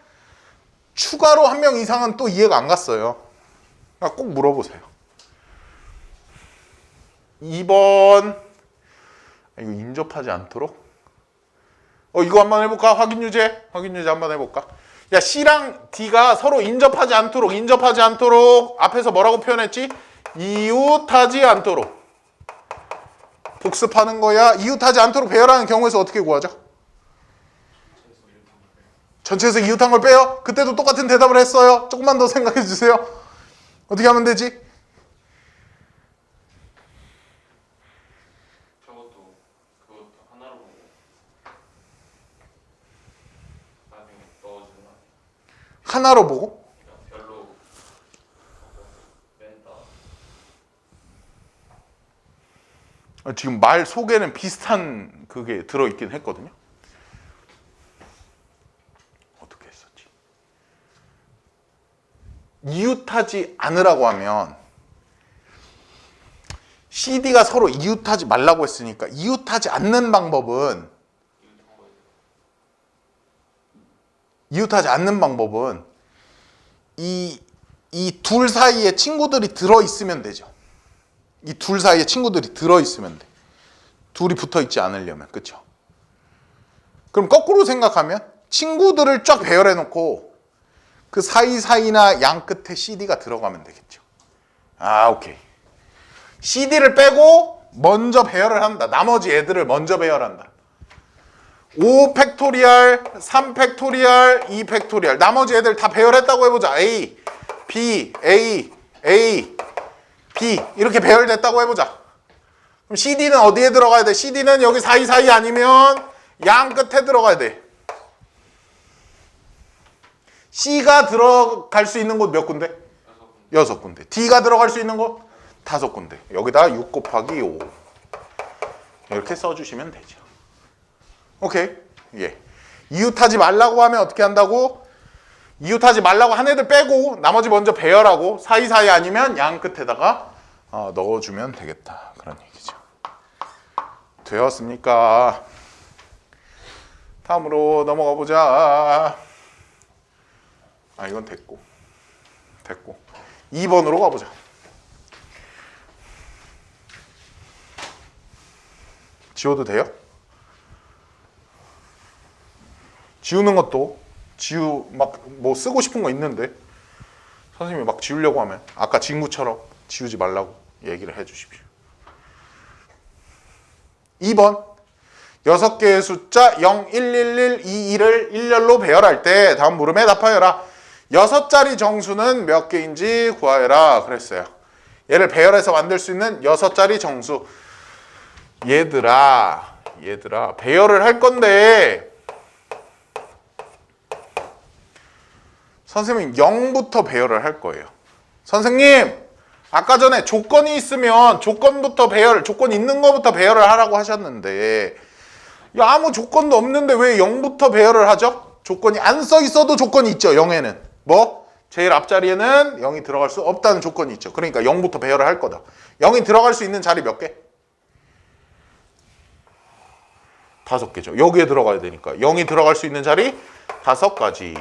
추가로 한 명 이상은 또 이해가 안 갔어요. 그러니까 꼭 물어보세요. 2번 이거 인접하지 않도록 이거 한번 해볼까? 확인 유제 한번 해볼까? 야, C랑 D가 서로 인접하지 않도록 앞에서 뭐라고 표현했지? 이웃하지 않도록 복습하는 거야. 이웃하지 않도록 배열하는 경우에서 어떻게 구하죠? 전체에서 이웃한 걸 빼요? 그때도 똑같은 대답을 했어요. 조금만 더 생각해 주세요. 어떻게 하면 되지? 그것도 하나로 보고 나중에 넣어주는 거 아니에요? 하나로 보고? 그러니까 별로 뺀다. 지금 말 속에는 비슷한 그게 들어있긴 했거든요. 어떻게 했었지? 이웃하지 않으라고 하면 CD가 서로 이웃하지 말라고 했으니까 이웃하지 않는 방법은 이 둘 사이에 친구들이 들어있으면 되죠. 이 둘 사이에 친구들이 들어있으면 돼. 둘이 붙어있지 않으려면. 그렇죠? 그럼 거꾸로 생각하면 친구들을 쫙 배열해놓고 그 사이사이나 양 끝에 CD가 들어가면 되겠죠. 아, 오케이. CD를 빼고 먼저 배열을 한다. 나머지 애들을 먼저 배열한다. 5 팩토리얼, 3 팩토리얼, 2 팩토리얼. 나머지 애들 다 배열했다고 해보자. A, B, A, A, B 이렇게 배열됐다고 해보자. 그럼 CD는 어디에 들어가야 돼? CD는 여기 사이사이 아니면 양 끝에 들어가야 돼. C가 들어갈 수 있는 곳 몇 군데? 6군데. D가 들어갈 수 있는 곳? 5군데. 여기다 6 곱하기 5 이렇게 써주시면 되죠. 오케이. 예. 이웃하지 말라고 하면 어떻게 한다고? 이웃하지 말라고 한 애들 빼고 나머지 먼저 배열하고 사이사이 아니면 양 끝에다가 넣어주면 되겠다. 그런 얘기죠. 되었습니까? 다음으로 넘어가 보자. 이건 됐고 2번으로 가보자. 지워도 돼요? 지우는 것도 막 뭐 쓰고 싶은 거 있는데 선생님이 막 지우려고 하면 아까 친구처럼 지우지 말라고 얘기를 해 주십시오. 2번 6개의 숫자 0, 1, 1, 1, 2, 2를 일렬로 배열할 때 다음 물음에 답하여라. 6자리 정수는 몇 개인지 구하여라 그랬어요. 얘를 배열해서 만들 수 있는 6자리 정수. 얘들아 배열을 할 건데 선생님 0부터 배열을 할 거예요. 선생님 아까 전에 조건이 있으면 조건 있는 거부터 배열을 하라고 하셨는데 아무 조건도 없는데 왜 0부터 배열을 하죠? 조건이 안 써 있어도 조건이 있죠. 0에는 뭐? 제일 앞자리에는 0이 들어갈 수 없다는 조건이 있죠. 그러니까 0부터 배열을 할 거다. 0이 들어갈 수 있는 자리 몇 개? 5개죠. 여기에 들어가야 되니까 0이 들어갈 수 있는 자리 5가지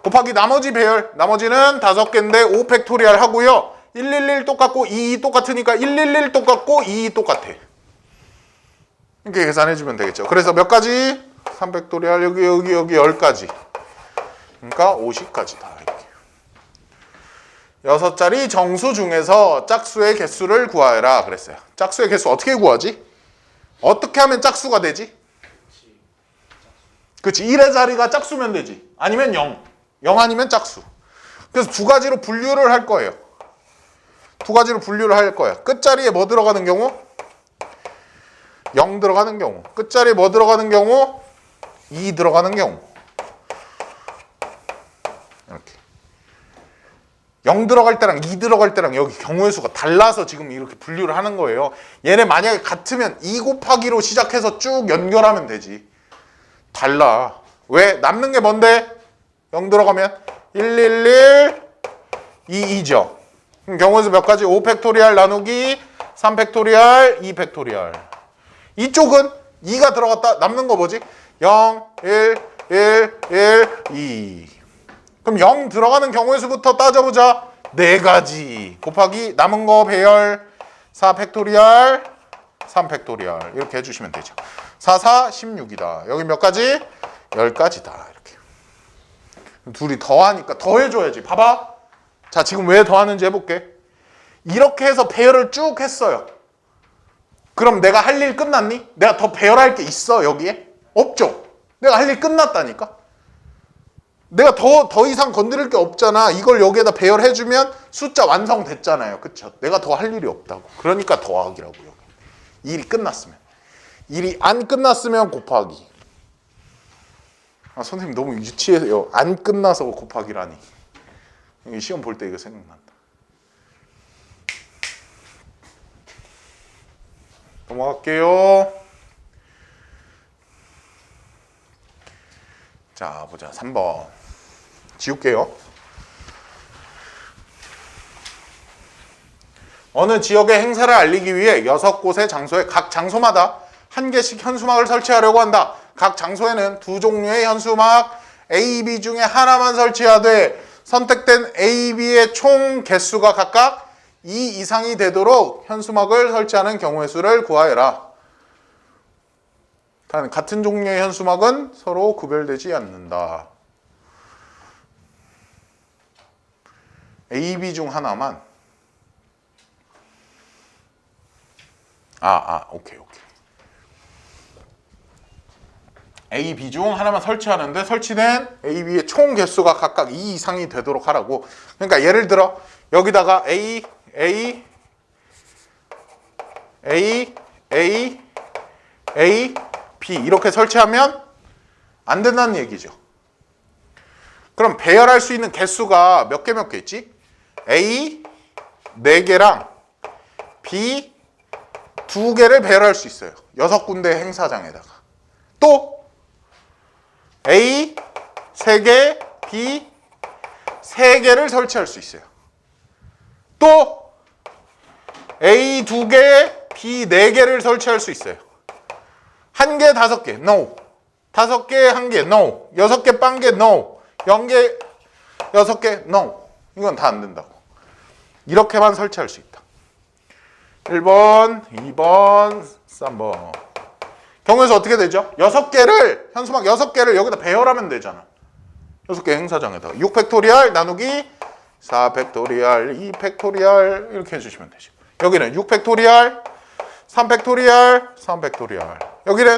곱하기 나머지 배열. 나머지는 5개인데 5 팩토리얼 하고요. 111 똑같고 22 똑같으니까 111 똑같고 22 똑같아. 이렇게 계산해 주면 되겠죠. 그래서 몇 가지? 3 팩토리얼 여기 10가지. 그러니까 50가지다. 이렇게. 6자리 정수 중에서 짝수의 개수를 구하여라 그랬어요. 짝수의 개수 어떻게 구하지? 어떻게 하면 짝수가 되지? 그렇지. 1의 자리가 짝수면 되지. 아니면 0. 0 아니면 짝수. 그래서 2가지로 분류를 할 거예요. 2가지로 분류를 할 거야. 끝자리에 뭐 들어가는 경우? 0 들어가는 경우. 끝자리에 뭐 들어가는 경우? 2 들어가는 경우. 이렇게. 0 들어갈 때랑 2 들어갈 때랑 여기 경우의 수가 달라서 지금 이렇게 분류를 하는 거예요. 얘네 만약에 같으면 2 곱하기로 시작해서 쭉 연결하면 되지. 달라. 왜? 남는 게 뭔데? 0 들어가면 111, 2죠. 그럼 경우의 수 몇 가지? 5 팩토리얼 나누기 3 팩토리얼, 2 팩토리얼. 이쪽은 2가 들어갔다. 남는 거 뭐지? 0, 1, 1, 1, 2. 그럼 0 들어가는 경우의 수부터 따져보자. 4가지 곱하기 남은 거 배열 4 팩토리얼, 3 팩토리얼 이렇게 해주시면 되죠. 4, 4, 16이다. 여기 몇 가지? 10가지다. 이렇게. 둘이 더하니까 더해줘야지. 봐봐. 자, 지금 왜 더하는지 해볼게. 이렇게 해서 배열을 쭉 했어요. 그럼 내가 할 일 끝났니? 내가 더 배열할 게 있어 여기에? 없죠. 내가 할 일 끝났다니까. 내가 더 이상 건드릴 게 없잖아. 이걸 여기에다 배열해주면 숫자 완성됐잖아요. 그쵸? 내가 더 할 일이 없다고. 그러니까 더하기라고요. 일이 끝났으면. 일이 안 끝났으면 곱하기. 아, 선생님 너무 유치해요. 안 끝나서 곱하기라니. 시험 볼 때 이거 생각난다. 넘어갈게요. 자, 보자. 3번. 지울게요. 어느 지역의 행사를 알리기 위해 6곳의 장소에 각 장소마다 한 개씩 현수막을 설치하려고 한다. 각 장소에는 두 종류의 현수막 A, B 중에 하나만 설치하되 선택된 A, B의 총 개수가 각각 2 이상이 되도록 현수막을 설치하는 경우의 수를 구하여라. 단 같은 종류의 현수막은 서로 구별되지 않는다. A, B 중 하나만. 오케이. A, B 중 하나만 설치하는데 설치된 A, B의 총 개수가 각각 2 이상이 되도록 하라고. 그러니까 예를 들어 여기다가 A, B 이렇게 설치하면 안 된다는 얘기죠. 그럼 배열할 수 있는 개수가 몇 개 있지? A 4개랑 B 2개를 배열할 수 있어요. 6군데 행사장에다가. 또 A 3개, B 3개를 설치할 수 있어요. 또 A 2개, B 4개를 설치할 수 있어요. 1개, 5개, no. 5개, 1개, no. 6개, 빵개, no. 0개, 6개, no. 이건 다 안 된다고. 이렇게만 설치할 수 있다. 1번, 2번, 3번. 경우에서 어떻게 되죠? 6개를, 현수막 6개를 여기다 배열하면 되잖아. 6개 행사장에다가 6팩토리얼 나누기 4팩토리얼 2팩토리얼 이렇게 해주시면 되죠. 여기는 6팩토리얼 3팩토리얼 3팩토리얼 여기는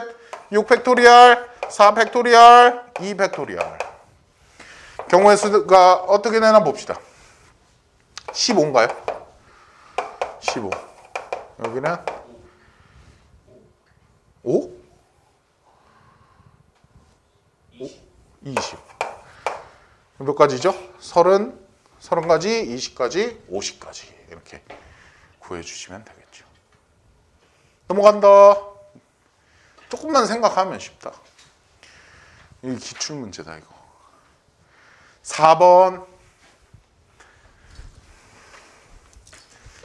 6팩토리얼 4팩토리얼 2팩토리얼. 경우의 수가 어떻게 되나 봅시다. 15인가요? 15. 여기는 5? 20. 몇 가지죠? 30가지, 20가지, 50가지 이렇게 구해주시면 되겠죠. 넘어간다. 조금만 생각하면 쉽다. 이게 기출문제다 이거. 4번.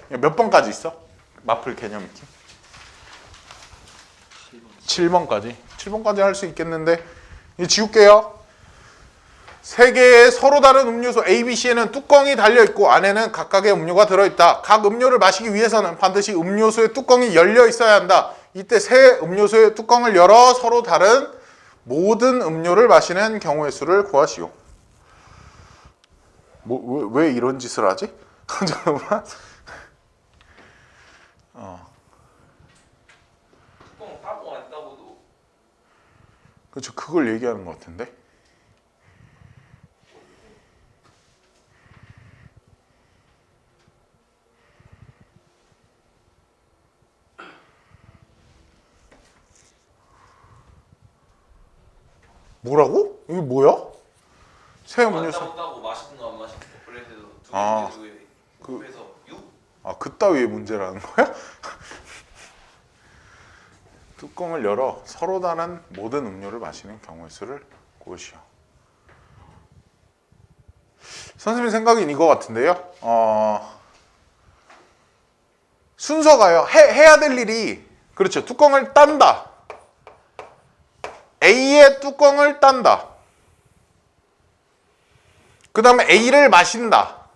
몇 번까지 있어? 마플 개념 있기? 7번까지. 7번까지 할 수 있겠는데 지울게요. 3개의 서로 다른 음료수 A, B, C에는 뚜껑이 달려있고 안에는 각각의 음료가 들어있다. 각 음료를 마시기 위해서는 반드시 음료수의 뚜껑이 열려 있어야 한다. 이때 새 음료수의 뚜껑을 열어 서로 다른 모든 음료를 마시는 경우의 수를 구하시오. 왜 이런 짓을 하지? 잠깐만. 뚜껑 따고 안 따고도 그렇죠. 그걸 얘기하는 것 같은데. 뭐라고? 이게 뭐야? 새 안 음료수. 따고 맛있는 거 안 맛있는 거 블렌드도 두 아, 개에 그- 그래서 6? 그따위의 문제라는 거야? 뚜껑을 열어 서로 다른 모든 음료를 마시는 경우의 수를 구하시오. 선생님 생각엔 이거 같은데요. 순서가요. 해야 될 일이 그렇죠. 뚜껑을 딴다. A의 뚜껑을 딴다. 그 다음에 A를 마신다.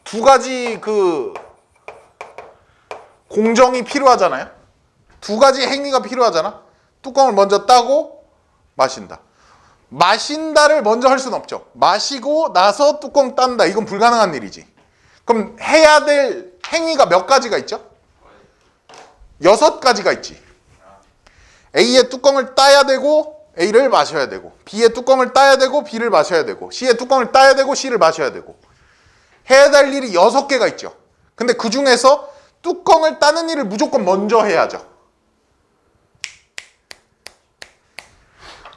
두 가지 공정이 필요하잖아요. 두 가지 행위가 필요하잖아. 뚜껑을 먼저 따고 마신다. 마신다를 먼저 할 수는 없죠. 마시고 나서 뚜껑 딴다. 이건 불가능한 일이지. 그럼 해야 될 행위가 몇 가지가 있죠? 6가지가 있지. A의 뚜껑을 따야 되고 A를 마셔야 되고, B의 뚜껑을 따야 되고 B를 마셔야 되고, C의 뚜껑을 따야 되고 C를 마셔야 되고, 해야 될 일이 6개가 있죠. 근데 그 중에서 뚜껑을 따는 일을 무조건 먼저 해야죠.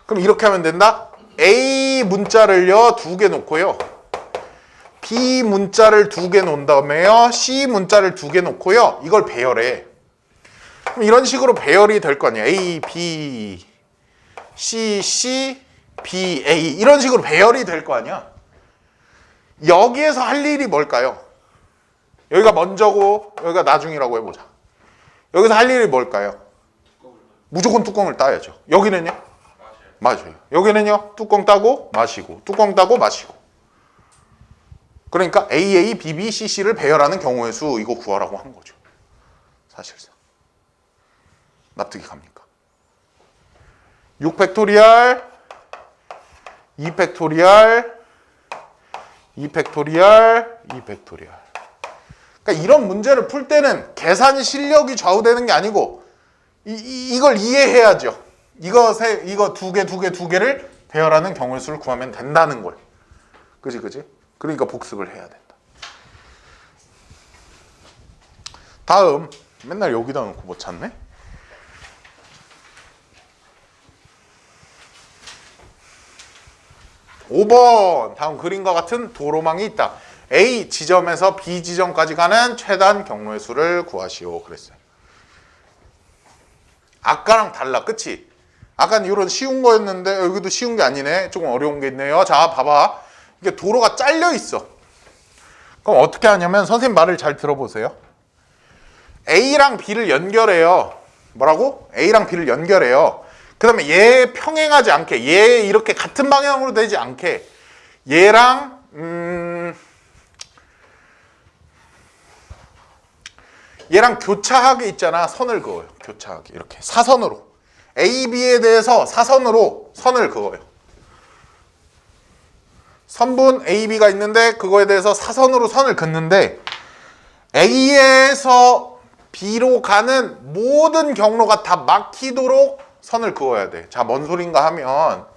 그럼 이렇게 하면 된다. A 문자를요 2개 놓고요, B 문자를 2개 놓은 다음에요, C 문자를 2개 놓고요, 이걸 배열해. 그럼 이런 식으로 배열이 될 거 아니야. A, B, C, C, B, A 이런 식으로 배열이 될 거 아니야. 여기에서 할 일이 뭘까요? 여기가 먼저고 여기가 나중이라고 해보자. 여기서 할 일이 뭘까요? 무조건 뚜껑을 따야죠. 여기는요? 마셔요. 여기는요? 뚜껑 따고 마시고, 뚜껑 따고 마시고. 그러니까 AA, BB, CC를 배열하는 경우의 수 이거 구하라고 한 거죠. 사실상. 납득이 갑니까? 6팩토리얼, 2팩토리얼, 2팩토리얼, 2팩토리얼. 그러니까 이런 문제를 풀 때는 계산 실력이 좌우되는 게 아니고 이걸 이해해야죠. 이거 2개를 배열하는 경우의 수를 구하면 된다는 걸. 그지? 그러니까 복습을 해야 된다. 다음, 맨날 여기다 놓고 못 찾네? (5번) 다음 그림과 같은 도로망이 있다. A 지점에서 B 지점까지 가는 최단 경로의 수를 구하시오. 그랬어요. 아까랑 달라, 그치? 아까는 이런 쉬운 거였는데 여기도 쉬운 게 아니네. 조금 어려운 게 있네요. 자, 봐봐. 이게 도로가 잘려 있어. 그럼 어떻게 하냐면 선생님 말을 잘 들어보세요. A랑 B를 연결해요. 뭐라고? A랑 B를 연결해요. 그 다음에 얘 평행하지 않게, 얘 이렇게 같은 방향으로 되지 않게 얘랑 얘랑 교차하게 있잖아. 선을 그어요. 교차하게 이렇게 사선으로 A, B에 대해서 사선으로 선을 그어요. 선분 A, B가 있는데 그거에 대해서 사선으로 선을 긋는데 A에서 B로 가는 모든 경로가 다 막히도록 선을 그어야 돼. 자, 뭔 소린가 하면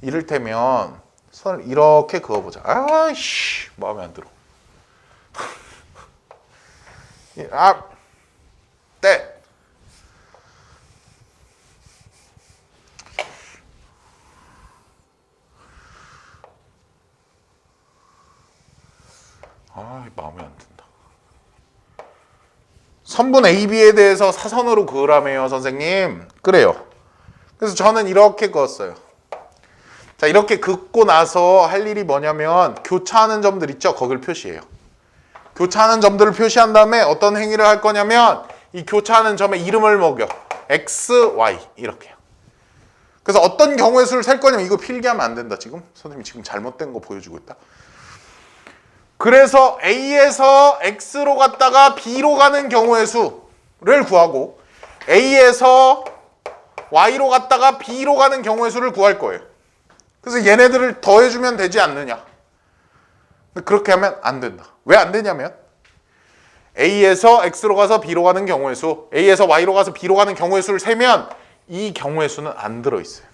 이를테면 선을 이렇게 그어보자. 아이씨, 마음에 안 들어. 때. 마음에 안 든다. 선분 AB에 대해서 사선으로 그으라며요, 선생님. 그래요. 그래서 저는 이렇게 그었어요. 자, 이렇게 긋고 나서 할 일이 뭐냐면 교차하는 점들 있죠? 거길 표시해요. 교차하는 점들을 표시한 다음에 어떤 행위를 할 거냐면 이 교차하는 점에 이름을 먹여. X, Y 이렇게요. 그래서 어떤 경우의 수를 셀 거냐면 이거 필기하면 안 된다. 지금 선생님이 지금 잘못된 거 보여주고 있다. 그래서 A에서 X로 갔다가 B로 가는 경우의 수를 구하고 A에서 Y로 갔다가 B로 가는 경우의 수를 구할 거예요. 그래서 얘네들을 더해주면 되지 않느냐. 근데 그렇게 하면 안 된다. 왜 안 되냐면 A에서 X로 가서 B로 가는 경우의 수, A에서 Y로 가서 B로 가는 경우의 수를 세면 이 경우의 수는 안 들어있어요.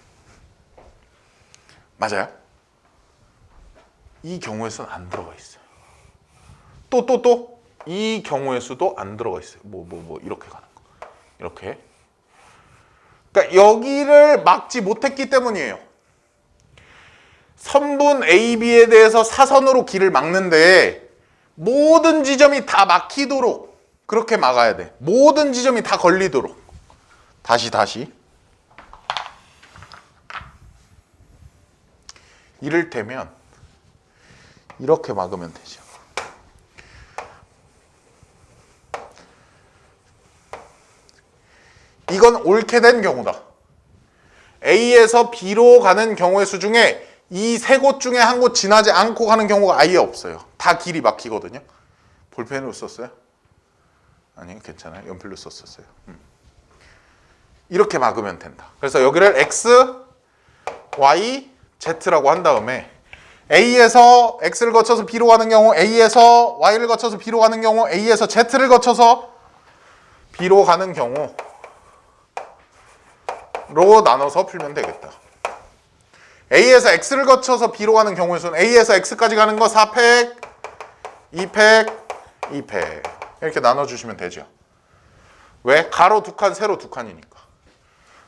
맞아요? 이 경우의 수는 안 들어가 있어요. 또 이 경우의 수도 안 들어가 있어요. 이렇게 가는 거. 이렇게. 그러니까 여기를 막지 못했기 때문이에요. 선분 AB에 대해서 사선으로 길을 막는데 모든 지점이 다 막히도록 그렇게 막아야 돼. 모든 지점이 다 걸리도록. 다시. 이를테면 이렇게 막으면 되죠. 이건 옳게 된 경우다. A에서 B로 가는 경우의 수 중에 이 세 곳 중에 한 곳 지나지 않고 가는 경우가 아예 없어요. 다 길이 막히거든요. 볼펜으로 썼어요? 아니, 괜찮아요. 연필로 썼었어요. 이렇게 막으면 된다. 그래서 여기를 X, Y, Z라고 한 다음에 A에서 X를 거쳐서 B로 가는 경우, A에서 Y를 거쳐서 B로 가는 경우, A에서 Z를 거쳐서 B로 가는 경우로 나눠서 풀면 되겠다. A에서 X를 거쳐서 B로 가는 경우의 수는 A에서 X까지 가는 거 4팩, 2팩, 2팩 이렇게 나눠주시면 되죠. 왜? 가로 2칸, 세로 2칸이니까.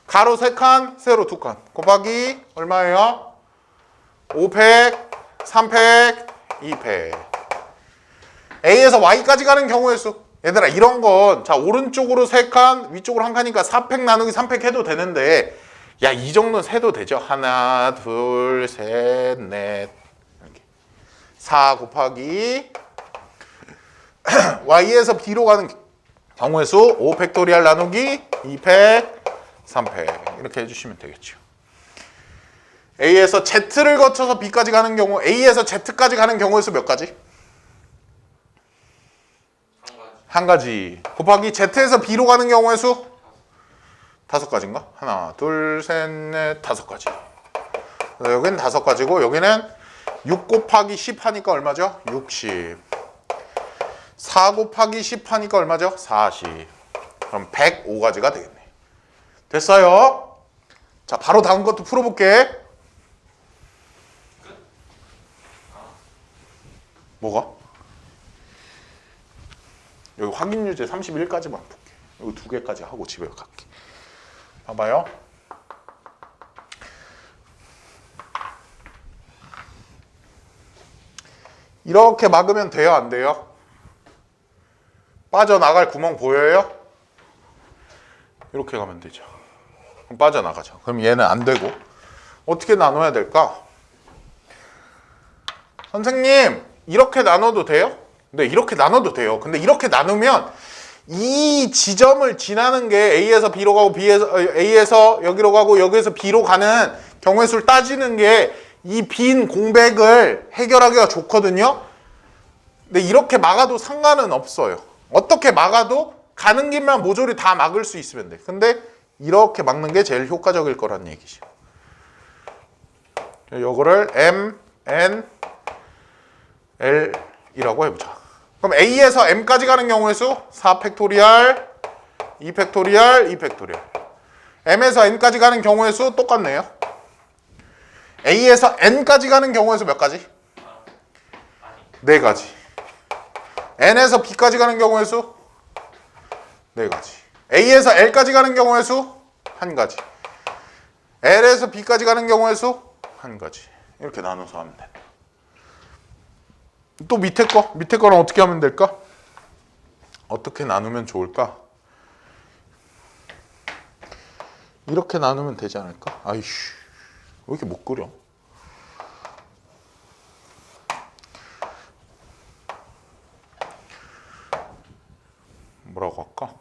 가로 3칸, 세로 2칸 곱하기 얼마예요? 5팩, 3팩, 2팩. A에서 Y까지 가는 경우의 수. 얘들아 이런 건 자 오른쪽으로 3칸, 위쪽으로 1칸이니까 4팩 나누기 3팩 해도 되는데 야 이 정도는 세도 되죠. 하나, 둘, 셋, 넷 이렇게 4 곱하기 Y에서 B로 가는 경우의 수 5팩토리얼 나누기 2팩, 3팩 이렇게 해주시면 되겠죠. A에서 Z를 거쳐서 B까지 가는 경우 A에서 Z까지 가는 경우의 수 몇 가지? 한 가지. 곱하기 Z에서 B로 가는 경우의 수? 5가지인가? 하나, 둘, 셋, 넷, 5가지. 여기는 5가지고 여기는 6 곱하기 10 하니까 얼마죠? 60. 4 곱하기 10 하니까 얼마죠? 40. 그럼 105가지가 되겠네. 됐어요? 자, 바로 다음 것도 풀어볼게. 뭐가? 여기 확인 유제 31까지만 볼게. 여기 2개까지 하고 집에 갈게. 봐봐요. 이렇게 막으면 돼요? 안 돼요? 빠져나갈 구멍 보여요? 이렇게 가면 되죠. 그럼 빠져나가죠. 그럼 얘는 안 되고 어떻게 나눠야 될까? 선생님 이렇게 나눠도 돼요? 네, 이렇게 나눠도 돼요. 근데 이렇게 나누면 이 지점을 지나는 게 A에서 B로 가고 A에서 여기로 가고 여기에서 B로 가는 경우의 수를 따지는 게 이 빈 공백을 해결하기가 좋거든요. 근데 이렇게 막아도 상관은 없어요. 어떻게 막아도 가는 길만 모조리 다 막을 수 있으면 돼. 근데 이렇게 막는 게 제일 효과적일 거란 얘기죠. 요거를 M, N, L 이라고 해보자. 그럼 A에서 M까지 가는 경우의 수 4팩토리얼, 2팩토리얼, 2팩토리얼. M에서 N까지 가는 경우의 수 똑같네요. A에서 N까지 가는 경우의 수 몇 가지? 4가지. N에서 B까지 가는 경우의 수 4가지. A에서 L까지 가는 경우의 수 1가지. L에서 B까지 가는 경우의 수 1가지. 이렇게 나눠서 하면 된다. 또 밑에 거는 어떻게 하면 될까? 어떻게 나누면 좋을까? 이렇게 나누면 되지 않을까? 아이씨, 왜 이렇게 못 그려? 뭐라고 할까?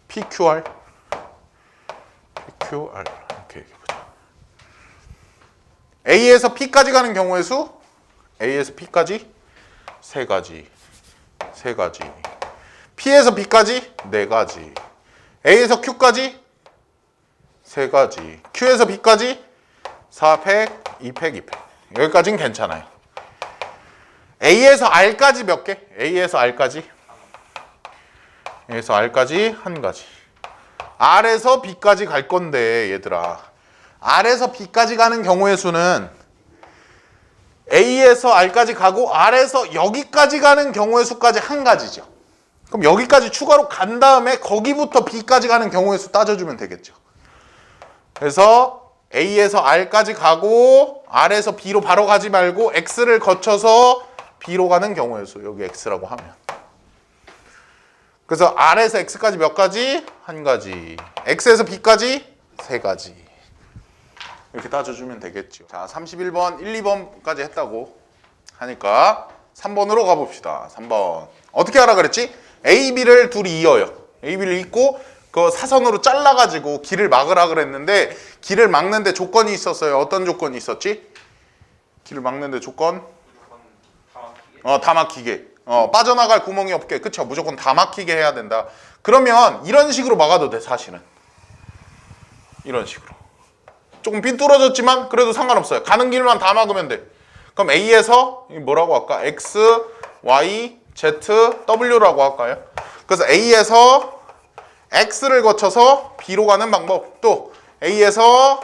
PQR 이렇게 얘기해보자. A에서 P까지 가는 경우의 수 A에서 P까지 3가지. P에서 B까지 4가지. A에서 Q까지 3가지. Q에서 B까지 4팩, 2팩, 2팩. 여기까지는 괜찮아요. A에서 R까지 몇 개? A에서 R까지 1가지. R에서 B까지 갈 건데 얘들아. R에서 B까지 가는 경우의 수는 A에서 R까지 가고 R에서 여기까지 가는 경우의 수까지 1가지죠. 그럼 여기까지 추가로 간 다음에 거기부터 B까지 가는 경우의 수 따져주면 되겠죠. 그래서 A에서 R까지 가고 R에서 B로 바로 가지 말고 X를 거쳐서 B로 가는 경우의 수. 여기 X라고 하면. 그래서 R에서 X까지 몇 가지? 1가지. X에서 B까지 3가지. 이렇게 따져주면 되겠죠. 자, 31번, 1, 2번까지 했다고 하니까 3번으로 가봅시다. 3번. 어떻게 하라 그랬지? A, B를 둘이 이어요. A, B를 잇고 그 사선으로 잘라가지고 길을 막으라 그랬는데 길을 막는데 조건이 있었어요. 어떤 조건이 있었지? 길을 막는데 조건? 다 막히게. 빠져나갈 구멍이 없게. 그쵸? 무조건 다 막히게 해야 된다. 그러면 이런 식으로 막아도 돼, 사실은. 이런 식으로. 조금 삐뚤어졌지만 그래도 상관없어요. 가는 길만 다 막으면 돼. 그럼 A에서 뭐라고 할까? X, Y, Z, W라고 할까요? 그래서 A에서 X를 거쳐서 B로 가는 방법, 또 A에서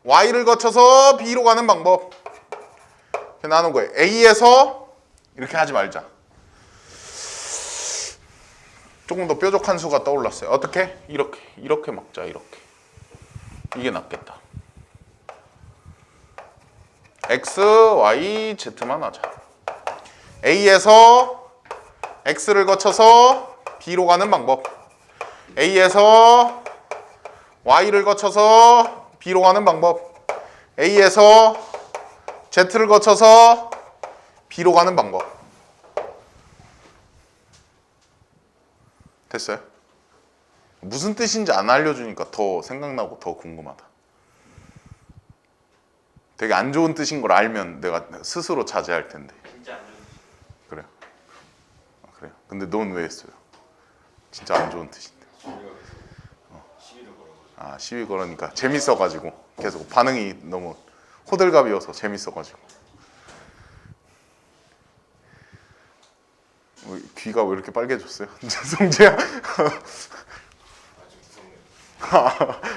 Y를 거쳐서 B로 가는 방법 이렇게 나눈 거예요. A에서 이렇게 하지 말자. 조금 더 뾰족한 수가 떠올랐어요. 어떻게? 이렇게 먹자. 이렇게. 이게 낫겠다. X, Y, Z만 하자. A에서 X를 거쳐서 B로 가는 방법, A에서 Y를 거쳐서 B로 가는 방법, A에서 Z를 거쳐서 B로 가는 방법. 됐어요? 무슨 뜻인지 안 알려주니까 더 생각나고 더 궁금하다. 되게 안 좋은 뜻인 걸 알면 내가 스스로 자제할 텐데. 진짜 안 좋은 그래요? 그래요? 근데 넌 왜 했어요? 진짜 안 좋은 뜻인데. 시비를 걸어가지고. 아, 시비 걸으니까 재밌어가지고 계속 반응이 너무 호들갑이어서 재밌어가지고. 귀가 왜 이렇게 빨개졌어요? 성재야?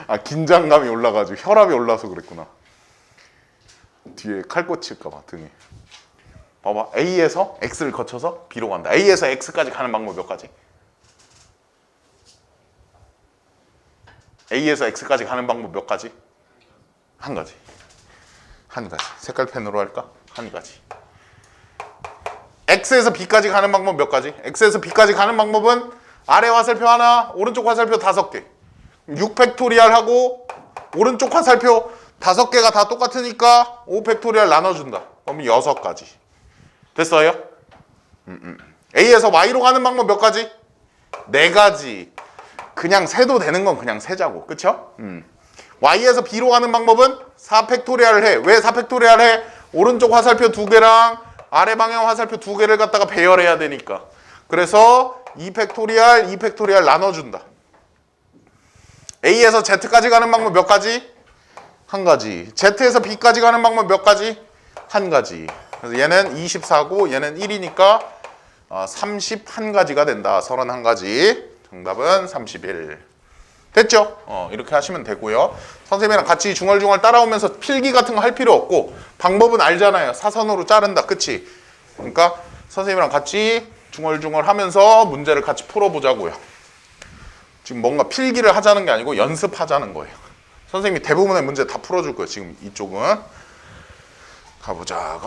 아, 긴장감이 올라가지고 혈압이 올라서 그랬구나. 뒤에 칼 꽂힐까봐 등에. 봐봐, A에서 X를 거쳐서 B로 간다. A에서 X까지 가는 방법 몇 가지? A에서 X까지 가는 방법 몇 가지? 한 가지. 한 가지. 색깔 펜으로 할까? 한 가지. X에서 B까지 가는 방법 몇 가지? X에서 B까지 가는 방법은 아래 화살표 하나, 오른쪽 화살표 5개. 6팩토리얼하고 오른쪽 화살표 5개가 다 똑같으니까 5팩토리얼 나눠준다. 그러면 6가지. 됐어요? A에서 Y로 가는 방법 몇 가지? 4가지. 그냥 세도 되는 건 그냥 세자고. 그쵸? Y에서 B로 가는 방법은 4팩토리얼을 해. 왜 4팩토리얼 해? 오른쪽 화살표 2개랑 아래 방향 화살표 2개를 갖다가 배열해야 되니까. 그래서 2팩토리얼, 2팩토리얼 나눠준다. A에서 Z까지 가는 방법 몇 가지? 한 가지. Z에서 B까지 가는 방법 몇 가지? 한 가지. 그래서 얘는 24고 얘는 1이니까 31가지가 된다. 31가지. 정답은 31. 됐죠? 이렇게 하시면 되고요. 선생님이랑 같이 중얼중얼 따라오면서 필기 같은 거 할 필요 없고 방법은 알잖아요. 사선으로 자른다. 그치? 그러니까 선생님이랑 같이 중얼중얼 하면서 문제를 같이 풀어보자고요. 지금 뭔가 필기를 하자는 게 아니고 연습하자는 거예요. 선생님이 대부분의 문제 다 풀어줄 거예요. 지금 이쪽은. 가보자.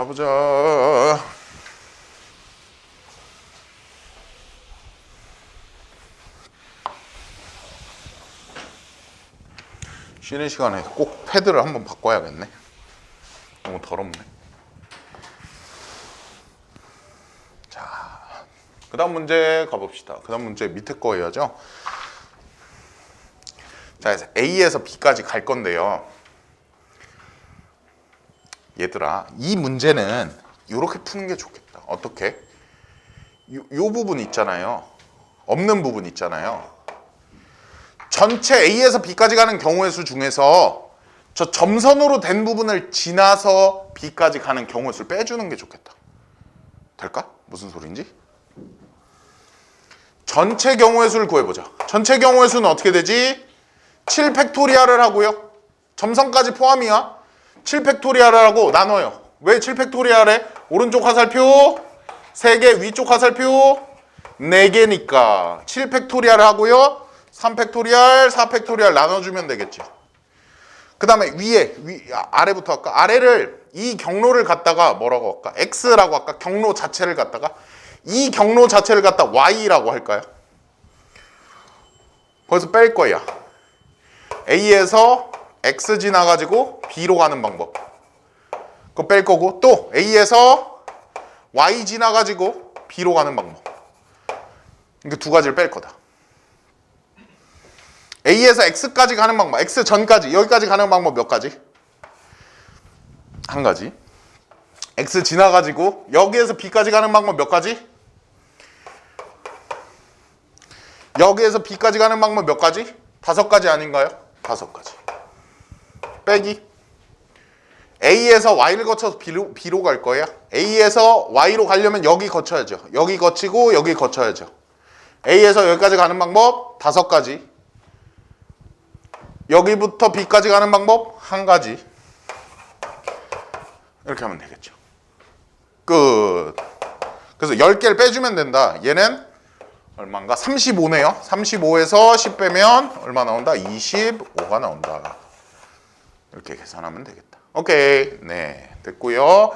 쉬는 시간에 꼭 패드를 한번 바꿔야겠네. 너무 더럽네. 자, 그 다음 문제 가봅시다. 그 다음 문제 밑에 거 해야죠. 자, A에서 B까지 갈 건데요. 얘들아, 이 문제는 이렇게 푸는 게 좋겠다. 어떻게? 요 부분 있잖아요. 없는 부분 있잖아요. 전체 A에서 B까지 가는 경우의 수 중에서 저 점선으로 된 부분을 지나서 B까지 가는 경우의 수를 빼주는 게 좋겠다. 될까? 무슨 소리인지? 전체 경우의 수를 구해보자. 전체 경우의 수는 어떻게 되지? 7팩토리얼을 하고요. 점선까지 포함이야. 7팩토리얼을 하고 나눠요. 왜 7팩토리얼에? 오른쪽 화살표 3개, 위쪽 화살표 4개니까 7팩토리얼을 하고요. 3팩토리얼, 4팩토리얼 나눠주면 되겠죠. 그 다음에 아래부터 할까? 아래를 이 경로를 갖다가 뭐라고 할까? X라고 할까? 경로 자체를 갖다가 이 경로 자체를 갖다 Y라고 할까요? 거기서 뺄 거야. A에서 X 지나가지고 B로 가는 방법. 그거 뺄 거고 또 A에서 Y 지나가지고 B로 가는 방법. 이렇게 2가지를 뺄 거다. A에서 X까지 가는 방법, X 전까지, 여기까지 가는 방법 몇 가지? 한 가지. X 지나가지고 여기에서 B까지 가는 방법 몇 가지? 여기에서 B까지 가는 방법 몇 가지? 5가지 아닌가요? 5가지. 빼기. A에서 Y를 거쳐서 B로 갈 거예요. A에서 Y로 가려면 여기 거쳐야죠. 여기 거치고 여기 거쳐야죠. A에서 여기까지 가는 방법 5가지. 여기부터 B까지 가는 방법 1가지. 이렇게 하면 되겠죠. 끝. 그래서 10개를 빼주면 된다. 얘는 얼마인가? 35네요. 35에서 10 빼면 얼마 나온다? 25가 나온다. 이렇게 계산하면 되겠다. 오케이. 네, 됐고요.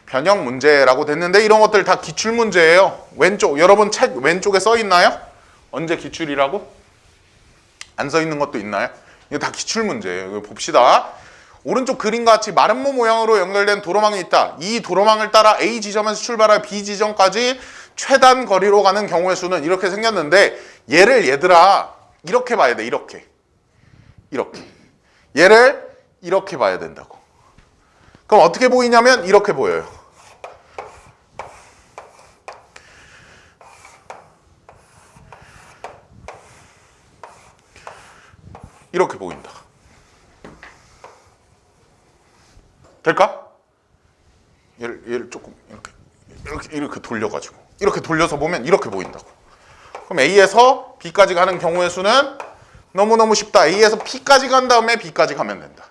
변형 문제라고 됐는데 이런 것들 다 기출 문제예요. 왼쪽, 여러분 책 왼쪽에 써 있나요? 언제 기출이라고? 안 써 있는 것도 있나요? 이거 다 기출 문제예요. 이거 봅시다. 오른쪽 그림과 같이 마름모 모양으로 연결된 도로망이 있다. 이 도로망을 따라 A 지점에서 출발해 B 지점까지 최단 거리로 가는 경우의 수는 이렇게 생겼는데 얘를 얘들아 이렇게 봐야 돼. 이렇게. 얘를 이렇게 봐야 된다고. 그럼 어떻게 보이냐면 이렇게 보여요. 이렇게 보인다. 될까? 얘를 조금 이렇게 돌려가지고 이렇게 돌려서 보면 이렇게 보인다고. 그럼 A에서 B까지 가는 경우의 수는 너무너무 쉽다. A에서 P까지 간 다음에 B까지 가면 된다.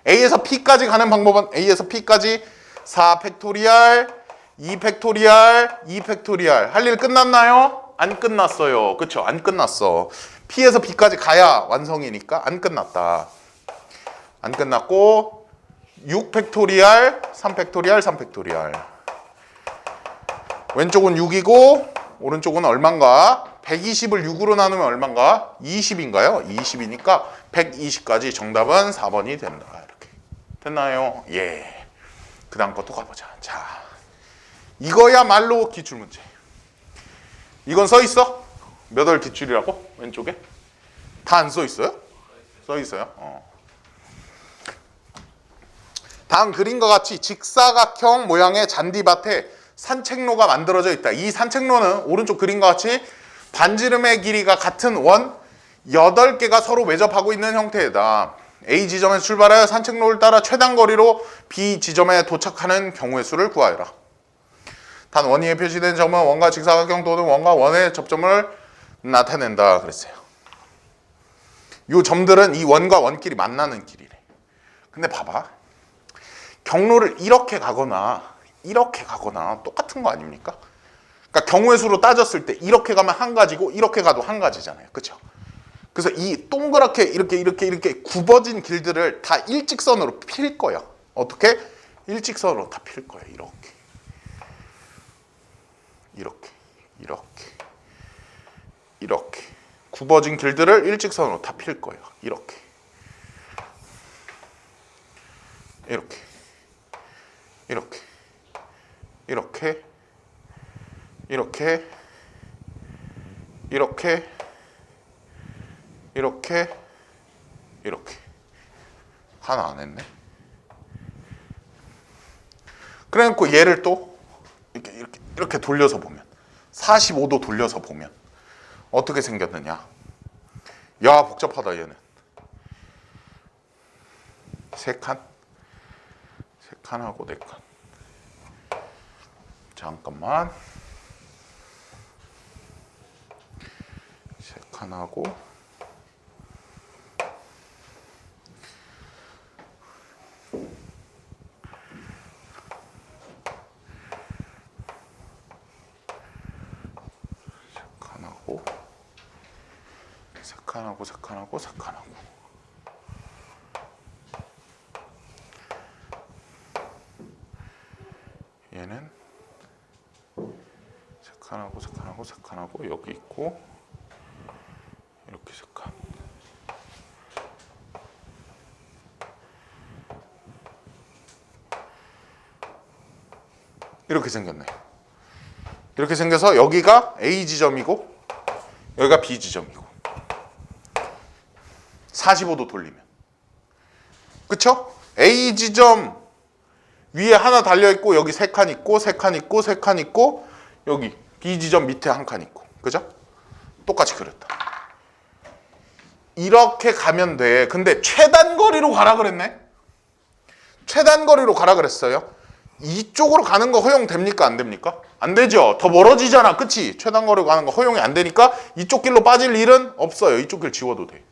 A에서 P까지 가는 방법은 A에서 P까지 4 팩토리얼, 2 팩토리얼, 2 팩토리얼. 할 일 끝났나요? 안 끝났어요. 그쵸? 안 끝났어. P에서 B까지 가야 완성이니까 안 끝났다. 안 끝났고 6 팩토리얼, 3 팩토리얼, 3 팩토리얼. 왼쪽은 6이고 오른쪽은 얼만가? 120을 6으로 나누면 얼만가? 20인가요? 20이니까 120까지 정답은 4번이 된다. 이렇게. 됐나요? 예. 그 다음 것도 가보자. 자, 이거야말로 기출문제. 이건 써 있어? 몇 월 기출이라고? 왼쪽에? 다 안 써 있어요? 써 있어요. 다음 그림과 같이 직사각형 모양의 잔디밭에 산책로가 만들어져 있다. 이 산책로는 오른쪽 그림과 같이 반지름의 길이가 같은 원 8개가 서로 매접하고 있는 형태이다. A 지점에서 출발하여 산책로를 따라 최단 거리로 B 지점에 도착하는 경우의 수를 구하여라. 단 원 위에 표시된 점은 원과 직사각형 또는 원과 원의 접점을 나타낸다 그랬어요. 이 점들은 이 원과 원끼리 만나는 길이래. 근데 봐봐. 경로를 이렇게 가거나 똑같은 거 아닙니까? 그러니까 경우의 수로 따졌을 때 이렇게 가면 한 가지고 이렇게 가도 한 가지잖아요. 그렇죠? 그래서 이 동그랗게 이렇게 굽어진 길들을 다 일직선으로 필 거예요. 어떻게? 일직선으로 다 필 거예요. 이렇게 굽어진 길들을 일직선으로 다 필 거예요. 이렇게 하나 안 했네. 그래놓고 얘를 또 이렇게 돌려서 보면 45도 돌려서 보면 어떻게 생겼느냐. 야, 복잡하다. 얘는 세 칸하고 네 칸. 잠깐만. 세 칸하고 세 칸하고 얘는 세 칸하고 여기 있고 이렇게 세 칸. 이렇게 생겼네. 이렇게 생겨서 여기가 A 지점이고 여기가 B 지점이고 45도 돌리면. 그쵸? A 지점 위에 하나 달려있고 여기 세 칸 있고 세 칸 있고 여기 B 지점 밑에 한 칸 있고. 그죠? 똑같이 그렸다. 이렇게 가면 돼. 근데 최단 거리로 가라 그랬네? 최단 거리로 가라 그랬어요. 이쪽으로 가는 거 허용됩니까? 안 됩니까? 안 되죠. 더 멀어지잖아. 그치? 최단거리 가는 거 허용이 안 되니까 이쪽 길로 빠질 일은 없어요. 이쪽 길 지워도 돼.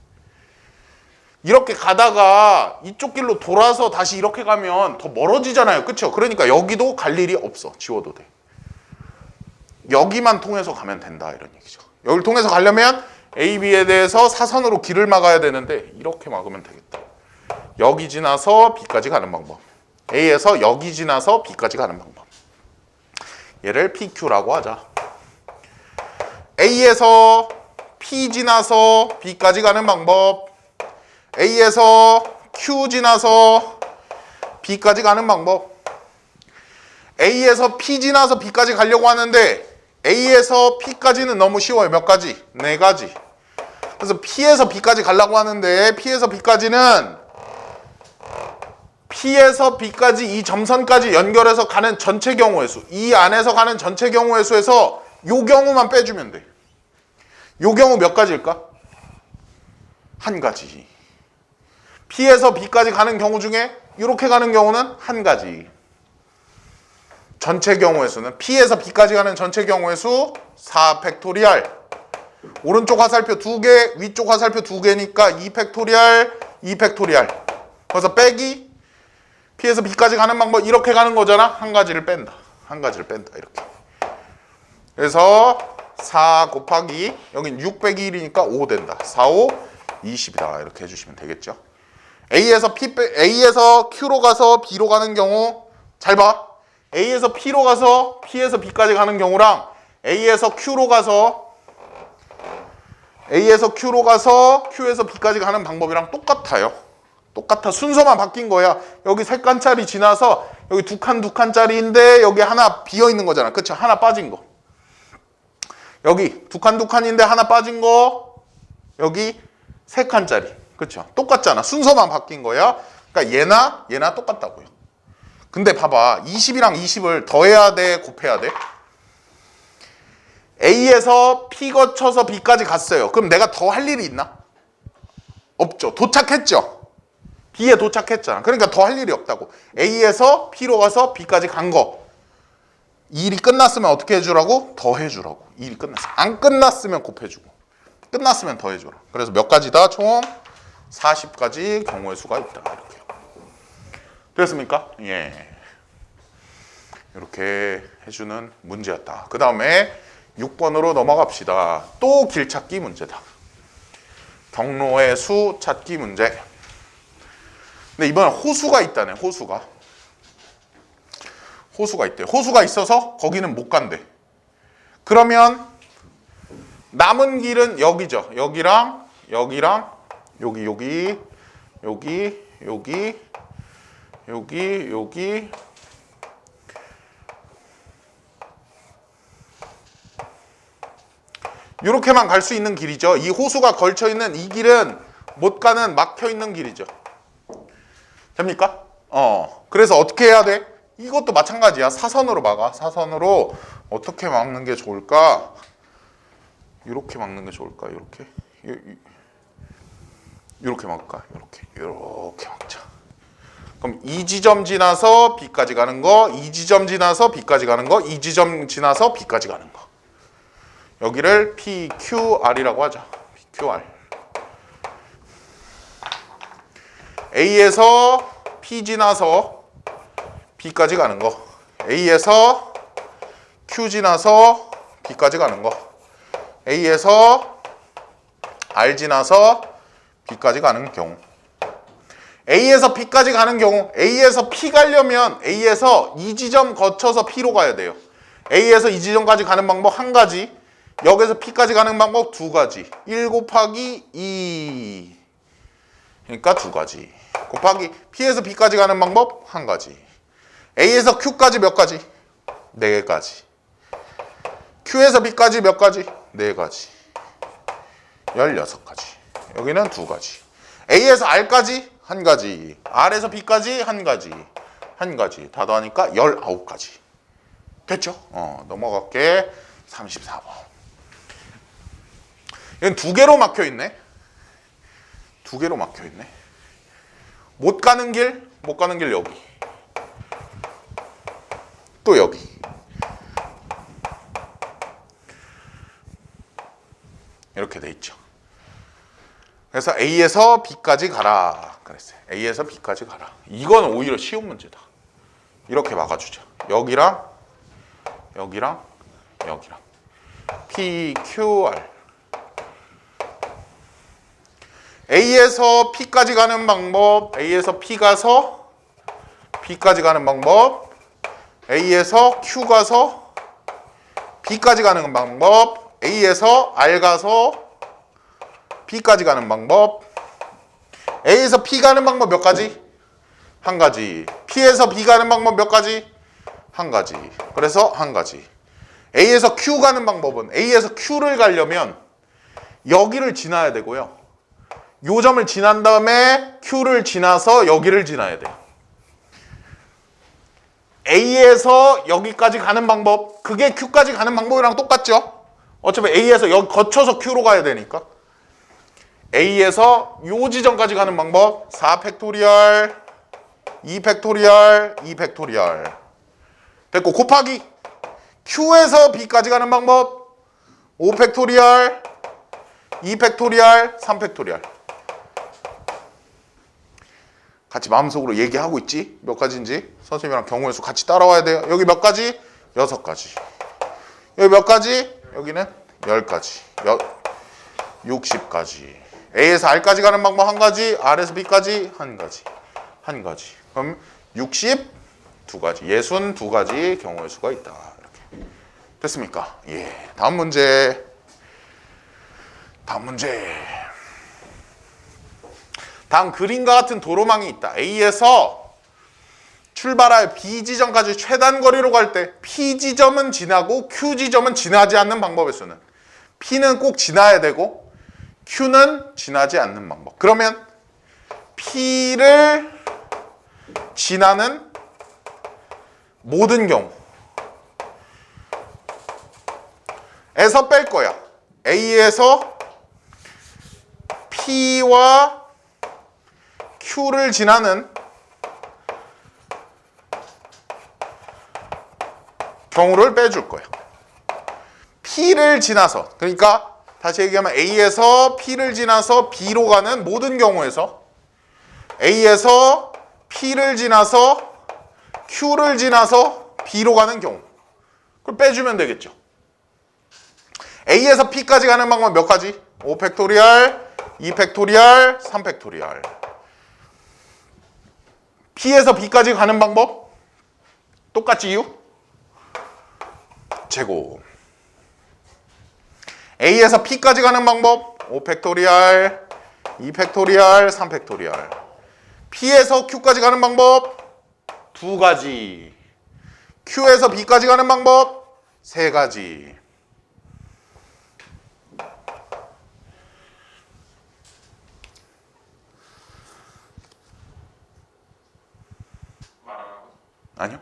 이렇게 가다가 이쪽 길로 돌아서 다시 이렇게 가면 더 멀어지잖아요. 그쵸? 그러니까 여기도 갈 일이 없어. 지워도 돼. 여기만 통해서 가면 된다. 이런 얘기죠. 여기를 통해서 가려면 A, B에 대해서 사선으로 길을 막아야 되는데 이렇게 막으면 되겠다. 여기 지나서 B까지 가는 방법. A에서 여기 지나서 B까지 가는 방법. 얘를 PQ라고 하자. A에서 P 지나서 B까지 가는 방법. A에서 Q 지나서 B까지 가는 방법. A에서 P 지나서 B까지 가려고 하는데 A에서 P까지는 너무 쉬워요. 몇 가지? 네 가지. 그래서 P에서 B까지 가려고 하는데 P에서 B까지는 P에서 B까지 이 점선까지 연결해서 가는 전체 경우의 수, 이 안에서 가는 전체 경우의 수에서 요 경우만 빼주면 돼. 요 경우 몇 가지일까? 한 가지. P에서 B까지 가는 경우 중에 이렇게 가는 경우는 한 가지. 전체 경우의 수는 P에서 B까지 가는 전체 경우의 수 4 팩토리얼. 오른쪽 화살표 2개, 위쪽 화살표 2개니까 2 팩토리얼, 2 팩토리얼. 그래서 빼기 P에서 B까지 가는 방법 이렇게 가는 거잖아. 한 가지를 뺀다. 한 가지를 뺀다. 이렇게. 그래서 4 곱하기 여긴 6 빼기 1이니까 5 된다. 4, 5, 20이다. 이렇게 해주시면 되겠죠. A에서 Q로 가서 B로 가는 경우 잘 봐. A에서 P로 가서 P에서 B까지 가는 경우랑 A에서 Q로 가서 Q에서 B까지 가는 방법이랑 똑같아요. 똑같아. 순서만 바뀐 거야. 여기 세 칸짜리 지나서 여기 두 칸짜리인데 여기 하나 비어 있는 거잖아. 그쵸? 하나 빠진 거. 여기 두 칸인데 하나 빠진 거. 여기 세 칸짜리. 그쵸? 똑같잖아. 순서만 바뀐 거야. 그러니까 얘나 똑같다고요. 근데 봐봐. 20이랑 20을 더해야 돼? 곱해야 돼? A에서 P 거쳐서 B까지 갔어요. 그럼 내가 더 할 일이 있나? 없죠. 도착했죠? B에 도착했잖아. 그러니까 더 할 일이 없다고. A에서 P로 가서 B까지 간 거. 이 일이 끝났으면 어떻게 해주라고? 더 해주라고. 이 일이 끝났어. 안 끝났으면 곱해주고. 끝났으면 더 해주라. 그래서 몇 가지다? 총 40가지 경우의 수가 있다. 이렇게. 됐습니까? 예. 이렇게 해주는 문제였다. 그 다음에 6번으로 넘어갑시다. 또 길찾기 문제다. 경로의 수 찾기 문제. 근데 이번엔 호수가 있다네. 호수가 있대. 호수가 있어서 거기는 못 간대. 그러면 남은 길은 여기죠. 여기랑 여기 이렇게만 갈 수 있는 길이죠. 이 호수가 걸쳐 있는 이 길은 못 가는 막혀 있는 길이죠. 됩니까? 그래서 어떻게 해야 돼? 이것도 마찬가지야. 사선으로 막아. 사선으로 어떻게 막는 게 좋을까? 이렇게 막는 게 좋을까? 이렇게 막을까? 이렇게 막자. 그럼 이 지점 지나서 B까지 가는 거, 이 지점 지나서 B까지 가는 거, 이 지점 지나서 B까지 가는 거. 여기를 PQR이라고 하자. PQR. A에서 P 지나서 B까지 가는 거. A에서 Q 지나서 B까지 가는 거. A에서 R 지나서 B까지 가는 경우. A에서 P까지 가는 경우, A에서 P 가려면 A에서 이 지점 거쳐서 P로 가야 돼요. A에서 이 지점까지 가는 방법 한 가지, 여기서 P까지 가는 방법 두 가지. 1 곱하기 2. 그러니까 두 가지. 곱하기 P에서 B까지 가는 방법 한 가지. A에서 Q까지 몇 가지? 네 가지. Q에서 B까지 몇 가지? 네 가지. 16가지. 여기는 두 가지. A에서 R까지 한 가지. R에서 B까지 한 가지. 한 가지. 다 더하니까 19가지. 됐죠? 넘어갈게. 34번. 얘는 두 개로 막혀 있네. 두 개로 막혀 있네. 못 가는 길 여기. 또 여기. 이렇게 돼 있죠. 그래서 A에서 B까지 가라 그랬어요. A에서 B까지 가라. 이건 오히려 쉬운 문제다. 이렇게 막아주죠. 여기랑 여기랑 여기랑 P, Q, R. A에서 P까지 가는 방법, A에서 P 가서 B까지 가는 방법, A에서 Q 가서 B까지 가는 방법, A에서 R 가서 B까지 가는 방법. A에서 P 가는 방법 몇 가지? 한 가지. P에서 B 가는 방법 몇 가지? 한 가지. 그래서 한 가지. A에서 Q 가는 방법은 A에서 Q를 가려면 여기를 지나야 되고요. 요 점을 지난 다음에 Q를 지나서 여기를 지나야 돼요. A에서 여기까지 가는 방법, 그게 Q까지 가는 방법이랑 똑같죠? 어차피 A에서 여기 거쳐서 Q로 가야 되니까. A에서 요 지점까지 가는 방법 4팩토리얼 2팩토리얼 2팩토리얼 됐고, 곱하기 Q에서 B까지 가는 방법 5팩토리얼 2팩토리얼 3팩토리얼. 같이 마음속으로 얘기하고 있지? 몇 가지인지 선생님이랑 경우의 수 같이 따라와야 돼요. 여기 몇 가지? 6가지. 여기 몇 가지? 여기는 10가지 60가지. A에서 R까지 가는 방법 한 가지, R에서 B까지 한 가지. 한 가지. 그럼 62가지, 62가지 경우의 수가 있다. 이렇게. 됐습니까? 예. 다음 문제. 다음 문제. 다음 그림과 같은 도로망이 있다. A에서 출발할 B 지점까지 최단 거리로 갈 때 P 지점은 지나고 Q 지점은 지나지 않는 방법의 수는 P는 꼭 지나야 되고 Q는 지나지 않는 방법. 그러면 P를 지나는 모든 경우 에서 뺄 거야. A에서 P와 Q를 지나는 경우를 빼줄 거야. P를 지나서, 그러니까 다시 얘기하면 A에서 P를 지나서 B로 가는 모든 경우에서 A에서 P를 지나서 Q를 지나서 B로 가는 경우, 그걸 빼주면 되겠죠. A에서 P까지 가는 방법 몇 가지? 5팩토리얼, 2팩토리얼, 3팩토리얼. P에서 B까지 가는 방법 똑같지, 이유? 제곱. A에서 P까지 가는 방법 5팩토리얼, 2팩토리얼, 3팩토리얼. P에서 Q까지 가는 방법 2가지. Q에서 B까지 가는 방법 3가지. 아니요.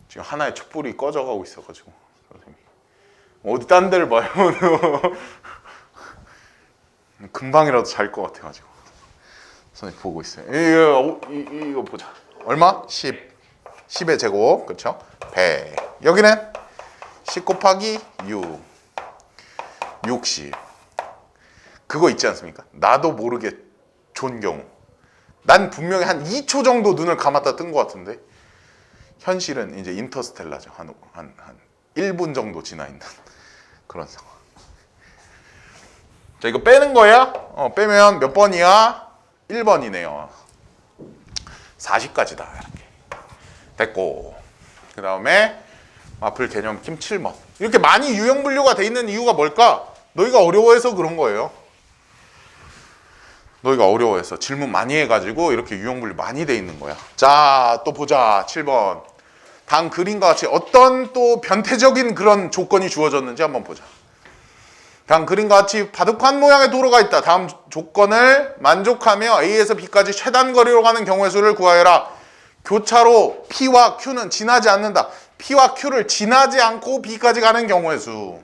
지금 하나의 촛불이 꺼져가고 있어가지고 선생님이 어디 딴 데를 봐요. 금방이라도 잘 것 같아가지고 선생님 보고 있어요. 이거 보자. 얼마? 10. 10의 제곱, 그렇죠? 100. 여기는 10 곱하기 6. 60. 그거 있지 않습니까? 나도 모르게 존 경우. 난 분명히 한 2초 정도 눈을 감았다 뜬 것 같은데 현실은 이제 인터스텔라죠. 한 1분 정도 지나 있는 그런 상황. 자, 이거 빼는 거야? 빼면 몇 번이야? 1번이네요. 40까지다. 이렇게. 됐고. 그 다음에 마플 개념 킴 7번. 이렇게 많이 유형 분류가 돼 있는 이유가 뭘까? 너희가 어려워해서 그런 거예요. 너희가 어려워해서 질문 많이 해가지고 이렇게 유형 분류 많이 돼 있는 거야. 자, 또 보자. 7번. 다음 그림과 같이 어떤 또 변태적인 그런 조건이 주어졌는지 한번 보자. 다음 그림과 같이 바둑판 모양의 도로가 있다. 다음 조건을 만족하며 A에서 B까지 최단 거리로 가는 경우의 수를 구하여라. 교차로 P와 Q는 지나지 않는다. P와 Q를 지나지 않고 B까지 가는 경우의 수.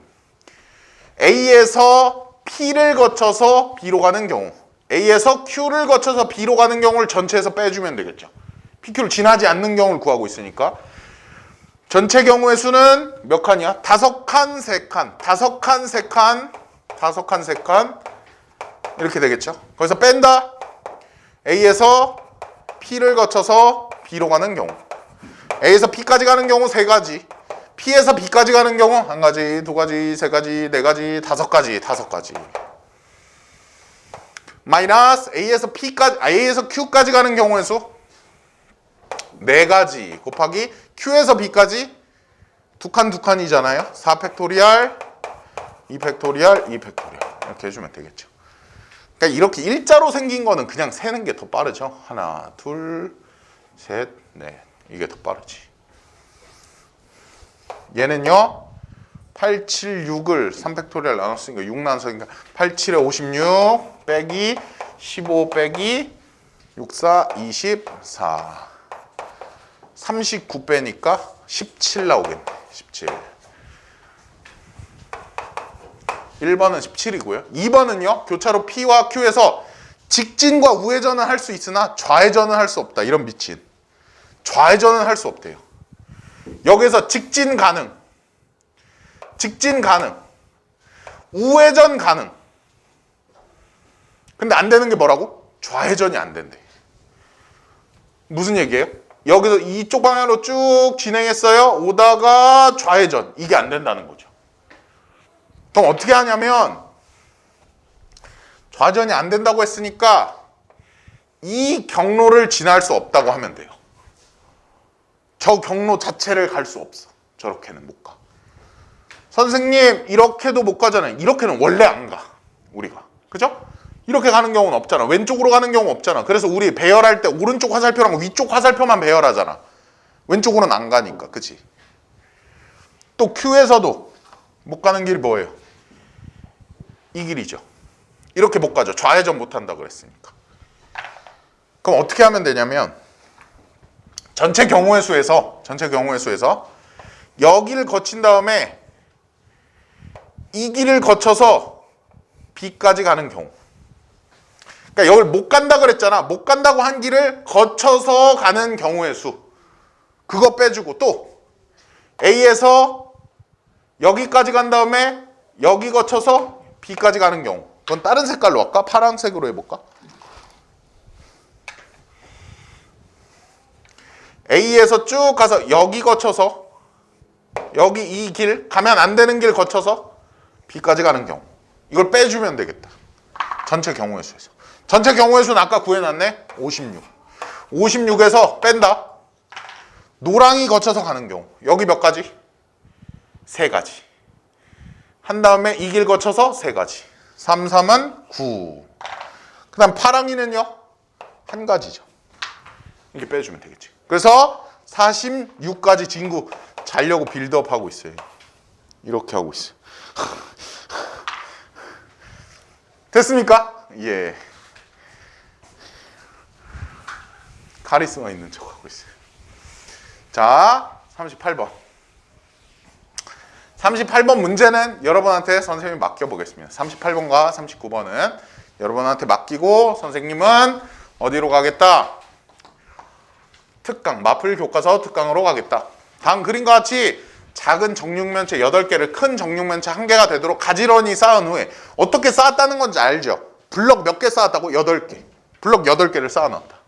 A에서 P를 거쳐서 B로 가는 경우, A에서 Q를 거쳐서 B로 가는 경우를 전체에서 빼주면 되겠죠. PQ를 지나지 않는 경우를 구하고 있으니까 전체 경우의 수는 몇 칸이야? 5칸, 3칸, 5칸, 3칸, 5칸, 3칸 이렇게 되겠죠. 거기서 뺀다. A에서 P를 거쳐서 B로 가는 경우, A에서 P까지 가는 경우 3가지, P에서 B까지 가는 경우 1가지, 2가지, 3가지, 4가지, 5가지. 마이너스 A에서 Q까지 가는 경우의 수 4가지 곱하기 Q에서 B까지 2칸이잖아요. 4팩토리얼, 2팩토리얼, 2팩토리얼 이렇게 해주면 되겠죠. 그러니까 이렇게 일자로 생긴 거는 그냥 세는 게 더 빠르죠. 하나, 둘, 셋, 넷 이게 더 빠르지. 얘는요 8, 7, 6을 3팩토리얼 나눴으니까 6 나눴으니까 8, 7에 56 빼기 15 빼기 6, 4, 24 39 빼니까 17 나오겠네. 17. 1번은 17이고요. 2번은요. 교차로 P와 Q에서 직진과 우회전은 할 수 있으나 좌회전은 할 수 없다. 이런 미친. 좌회전은 할 수 없대요. 여기서 직진 가능. 우회전 가능. 근데 안 되는 게 뭐라고? 좌회전이 안 된대. 무슨 얘기예요? 여기서 이쪽 방향으로 쭉 진행했어요. 오다가 좌회전. 이게 안 된다는 거죠. 그럼 어떻게 하냐면 좌회전이 안 된다고 했으니까 이 경로를 지날 수 없다고 하면 돼요. 저 경로 자체를 갈 수 없어. 저렇게는 못 가. 선생님 이렇게도 못 가잖아요. 이렇게는 원래 안 가. 우리가. 그죠? 이렇게 가는 경우는 없잖아. 왼쪽으로 가는 경우 없잖아. 그래서 우리 배열할 때 오른쪽 화살표랑 위쪽 화살표만 배열하잖아. 왼쪽으로는 안 가니까. 그치? 또 Q에서도 못 가는 길이 뭐예요? 이 길이죠. 이렇게 못 가죠. 좌회전 못 한다 그랬으니까. 그럼 어떻게 하면 되냐면 전체 경우의 수에서 여기를 거친 다음에 이 길을 거쳐서 B까지 가는 경우. 그러니까 여기를 못 간다 그랬잖아. 못 간다고 한 길을 거쳐서 가는 경우의 수. 그거 빼주고 또 A에서 여기까지 간 다음에 여기 거쳐서 B까지 가는 경우. 그건 다른 색깔로 할까? 파란색으로 해볼까? A에서 쭉 가서 여기 거쳐서 여기 이 길 가면 안 되는 길 거쳐서 B까지 가는 경우. 이걸 빼주면 되겠다. 전체 경우의 수에서. 전체 경우의 수는 아까 구해놨네. 56. 56에서 뺀다. 노랑이 거쳐서 가는 경우. 여기 몇 가지? 3가지. 한 다음에 이 길 거쳐서 3가지. 3, 3은 9. 그 다음 파랑이는요? 1가지죠. 이렇게 빼주면 되겠지. 그래서 46까지 진구 자려고 빌드업 하고 있어요. 이렇게 하고 있어요. 됐습니까? 예. 카리스마 있는 척 하고 있어요. 자, 38번. 38번 문제는 여러분한테 선생님이 맡겨보겠습니다. 38번과 39번은 여러분한테 맡기고 선생님은 어디로 가겠다? 특강, 마플 교과서 특강으로 가겠다. 다음 그림과 같이 작은 정육면체 8개를 큰 정육면체 1개가 되도록 가지런히 쌓은 후에 어떻게 쌓았다는 건지 알죠? 블럭 몇 개 쌓았다고? 8개. 블럭 8개를 쌓아놨다.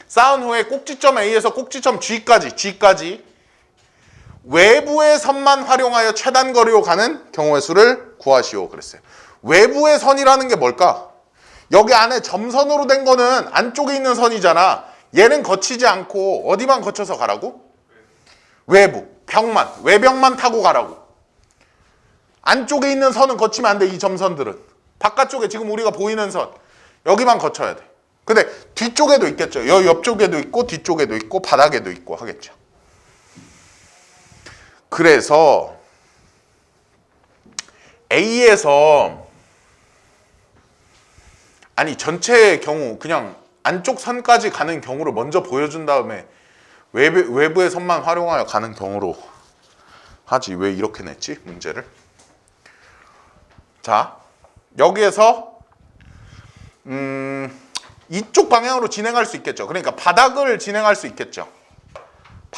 쌓은 후에 꼭지점 A에서 꼭지점 G까지 외부의 선만 활용하여 최단 거리로 가는 경우의 수를 구하시오 그랬어요. 외부의 선이라는 게 뭘까? 여기 안에 점선으로 된 거는 안쪽에 있는 선이잖아. 얘는 거치지 않고 어디만 거쳐서 가라고? 외부, 벽만, 외벽만 타고 가라고. 안쪽에 있는 선은 거치면 안 돼. 이 점선들은. 바깥쪽에 지금 우리가 보이는 선 여기만 거쳐야 돼. 근데 뒤쪽에도 있겠죠. 여기 옆쪽에도 있고 뒤쪽에도 있고 바닥에도 있고 하겠죠. 그래서 A에서 아니 전체의 경우 그냥 안쪽 선까지 가는 경우를 먼저 보여준 다음에 외부의 선만 활용하여 가는 경우로 하지. 왜 이렇게 냈지? 문제를. 자, 여기에서 이쪽 방향으로 진행할 수 있겠죠. 그러니까 바닥을 진행할 수 있겠죠.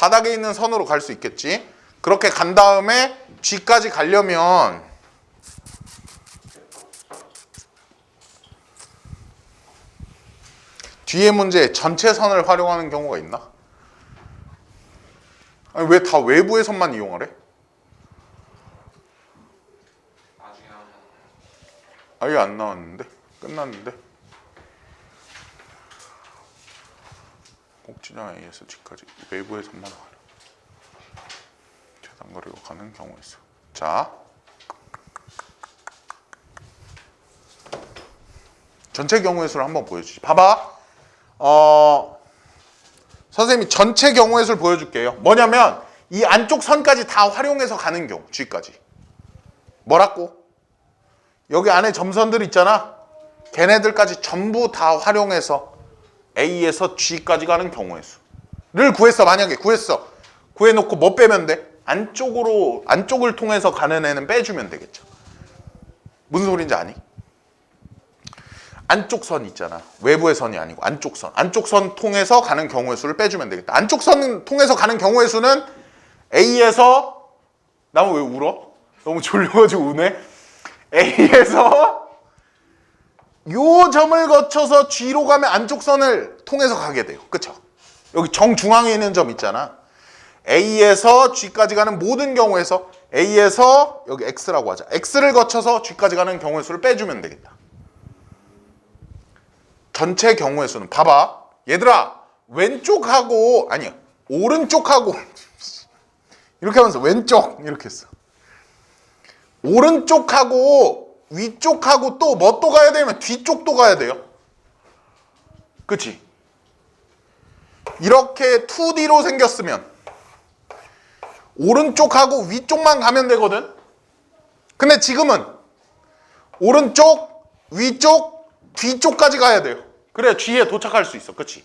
바닥에 있는 선으로 갈 수 있겠지. 그렇게 간 다음에 G까지 가려면 뒤에 문제에 전체 선을 활용하는 경우가 있나? 아니, 왜 다 외부의 선만 이용하래? 나중에 하면 아예 안 나왔는데? 끝났는데? 꼭지점 A에서 G까지 외부의 선만 활용. 최단거리로 가는 경우가 있어. 자, 전체 경우의 수를 한번 보여주지. 봐봐. 선생님이 전체 경우의 수를 보여줄게요. 뭐냐면 이 안쪽 선까지 다 활용해서 가는 경우, G까지. 뭐라고? 여기 안에 점선들 있잖아. 걔네들까지 전부 다 활용해서 A에서 G까지 가는 경우의 수를 구했어. 만약에 구했어. 구해놓고 뭐 빼면 돼? 안쪽을 통해서 가는 애는 빼주면 되겠죠. 무슨 소린지 아니? 안쪽 선 있잖아. 외부의 선이 아니고 안쪽 선. 안쪽 선 통해서 가는 경우의 수를 빼주면 되겠다. 안쪽 선 통해서 가는 경우의 수는 A에서 나무 왜 울어? 너무 졸려가지고 우네. A에서 요 점을 거쳐서 G로 가면 안쪽 선을 통해서 가게 돼요. 그쵸? 여기 정중앙에 있는 점 있잖아. A에서 G까지 가는 모든 경우에서 A에서 여기 X라고 하자. X를 거쳐서 G까지 가는 경우의 수를 빼주면 되겠다. 전체 경우의 수는 봐봐. 얘들아, 왼쪽하고 아니야. 오른쪽하고 이렇게 하면서 왼쪽 이렇게 했어. 오른쪽하고 위쪽하고 또 뭐 또 가야 되면 뒤쪽도 가야 돼요. 그치? 이렇게 2D로 생겼으면 오른쪽하고 위쪽만 가면 되거든. 근데 지금은 오른쪽, 위쪽, 뒤쪽까지 가야 돼요. 그래야 G에 도착할 수 있어. 그치?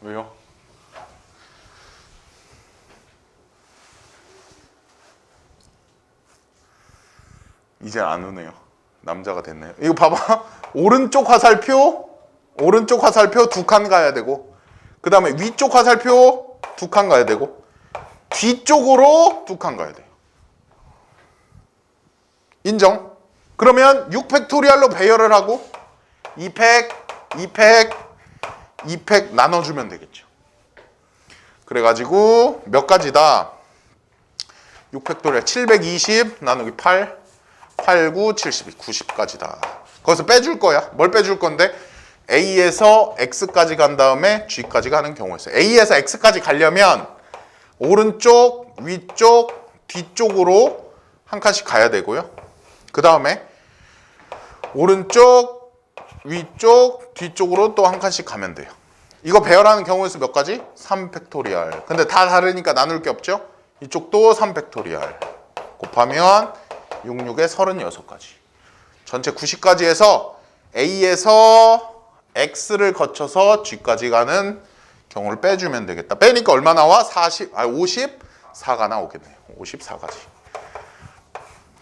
왜요? 이제 안 오네요. 남자가 됐네요. 이거 봐봐. 오른쪽 화살표 2칸 가야 되고, 그 다음에 위쪽 화살표 2칸 가야 되고, 뒤쪽으로 2칸 가야 돼요. 인정? 그러면 6팩토리얼로 배열을 하고 2팩 나눠주면 되겠죠. 그래가지고 몇 가지다? 6팩토리얼 720 나누기 8 9, 72, 90까지다. 거기서 빼줄 거야. 뭘 빼줄 건데? A에서 X까지 간 다음에 G까지 가는 경우가 있어요. A에서 X까지 가려면 오른쪽, 위쪽, 뒤쪽으로 한 칸씩 가야 되고요. 그 다음에 오른쪽, 위쪽, 뒤쪽으로 또 한 칸씩 가면 돼요. 이거 배열하는 경우의 수 몇 가지? 3팩토리얼. 근데 다 다르니까 나눌 게 없죠? 이쪽도 3팩토리얼. 곱하면 66에 36가지. 전체 90까지 해서 A에서 X를 거쳐서 G까지 가는 경우를 빼주면 되겠다. 빼니까 얼마 나와? 54가 나오겠네요. 54가지.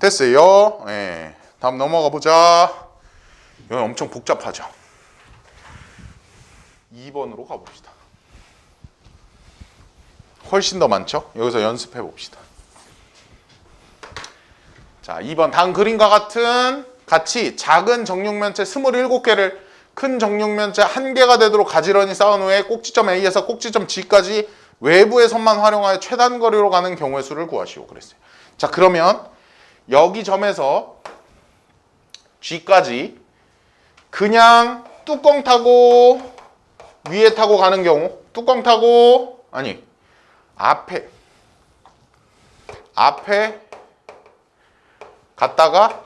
됐어요. 네. 다음 넘어가 보자. 이건 엄청 복잡하죠. 2번으로 가봅시다. 훨씬 더 많죠? 여기서 연습해 봅시다. 자, 2번 다음 그림과 같이 작은 정육면체 27개를 큰 정육면체 1개가 되도록 가지런히 쌓은 후에 꼭지점 A에서 꼭지점 G까지 외부의 선만 활용하여 최단거리로 가는 경우의 수를 구하시오. 그랬어요. 자, 그러면 여기 점에서 G까지 그냥 뚜껑 타고 위에 타고 가는 경우, 뚜껑 타고 앞에 갔다가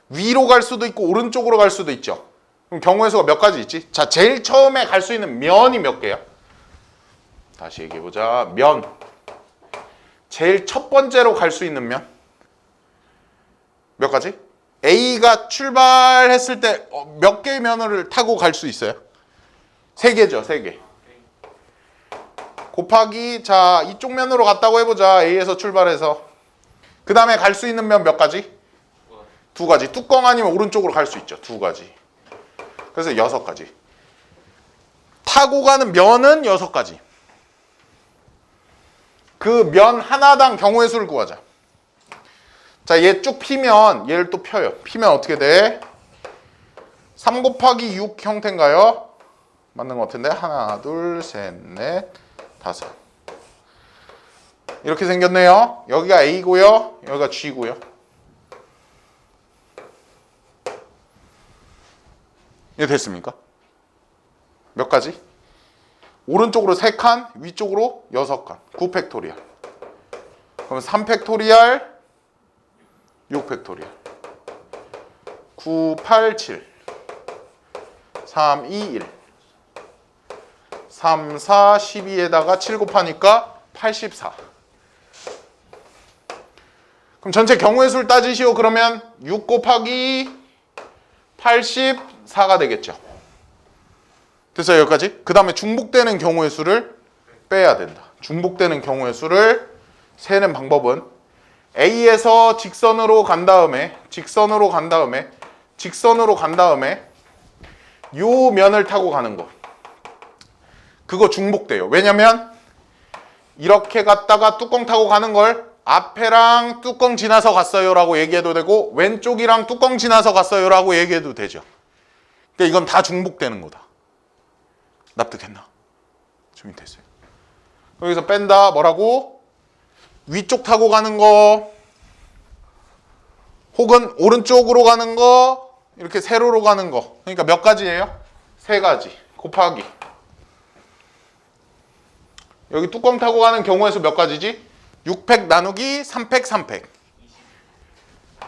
위로 갈 수도 있고 오른쪽으로 갈 수도 있죠. 그럼 경우의 수가 몇 가지 있지? 자, 제일 처음에 갈 수 있는 면이 몇 개야? 다시 얘기해보자. 면. 제일 첫 번째로 갈 수 있는 면 몇 가지? A가 출발했을 때 몇 개의 면을 타고 갈 수 있어요? 3개죠, 3개. 곱하기, 자, 이쪽 면으로 갔다고 해보자. A에서 출발해서. 그 다음에 갈 수 있는 면 몇 가지? 2가지. 뚜껑 아니면 오른쪽으로 갈 수 있죠. 2가지. 그래서 6가지. 타고 가는 면은 6가지. 그 면 하나당 경우의 수를 구하자. 자, 얘 쭉 피면 얘를 또 펴요. 피면 어떻게 돼? 3 곱하기 6 형태인가요? 맞는 것 같은데. 하나, 둘, 셋, 넷, 다섯. 이렇게 생겼네요. 여기가 A고요. 여기가 G고요. 이게 됐습니까? 몇 가지? 오른쪽으로 3칸, 위쪽으로 6칸. 9팩토리얼. 그럼 3팩토리얼, 6팩토리얼. 9, 8, 7. 3, 2, 1. 3, 4, 12에다가 7 곱하니까 84. 그럼 전체 경우의 수를 따지시오. 그러면 6 곱하기 84가 되겠죠. 됐어요, 여기까지? 그 다음에 중복되는 경우의 수를 빼야 된다. 중복되는 경우의 수를 세는 방법은 A에서 직선으로 간 다음에 요 면을 타고 가는 거. 그거 중복돼요. 왜냐면 이렇게 갔다가 뚜껑 타고 가는 걸 앞에랑 뚜껑 지나서 갔어요 라고 얘기해도 되고 왼쪽이랑 뚜껑 지나서 갔어요 라고 얘기해도 되죠. 그러니까 이건 다 중복되는 거다. 납득했나? 준비됐어요. 여기서 뺀다. 뭐라고? 위쪽 타고 가는 거 혹은 오른쪽으로 가는 거 이렇게 세로로 가는 거. 그러니까 몇 가지예요? 3가지. 곱하기. 여기 뚜껑 타고 가는 경우의 수 몇 가지지? 6팩 나누기 3팩 3팩.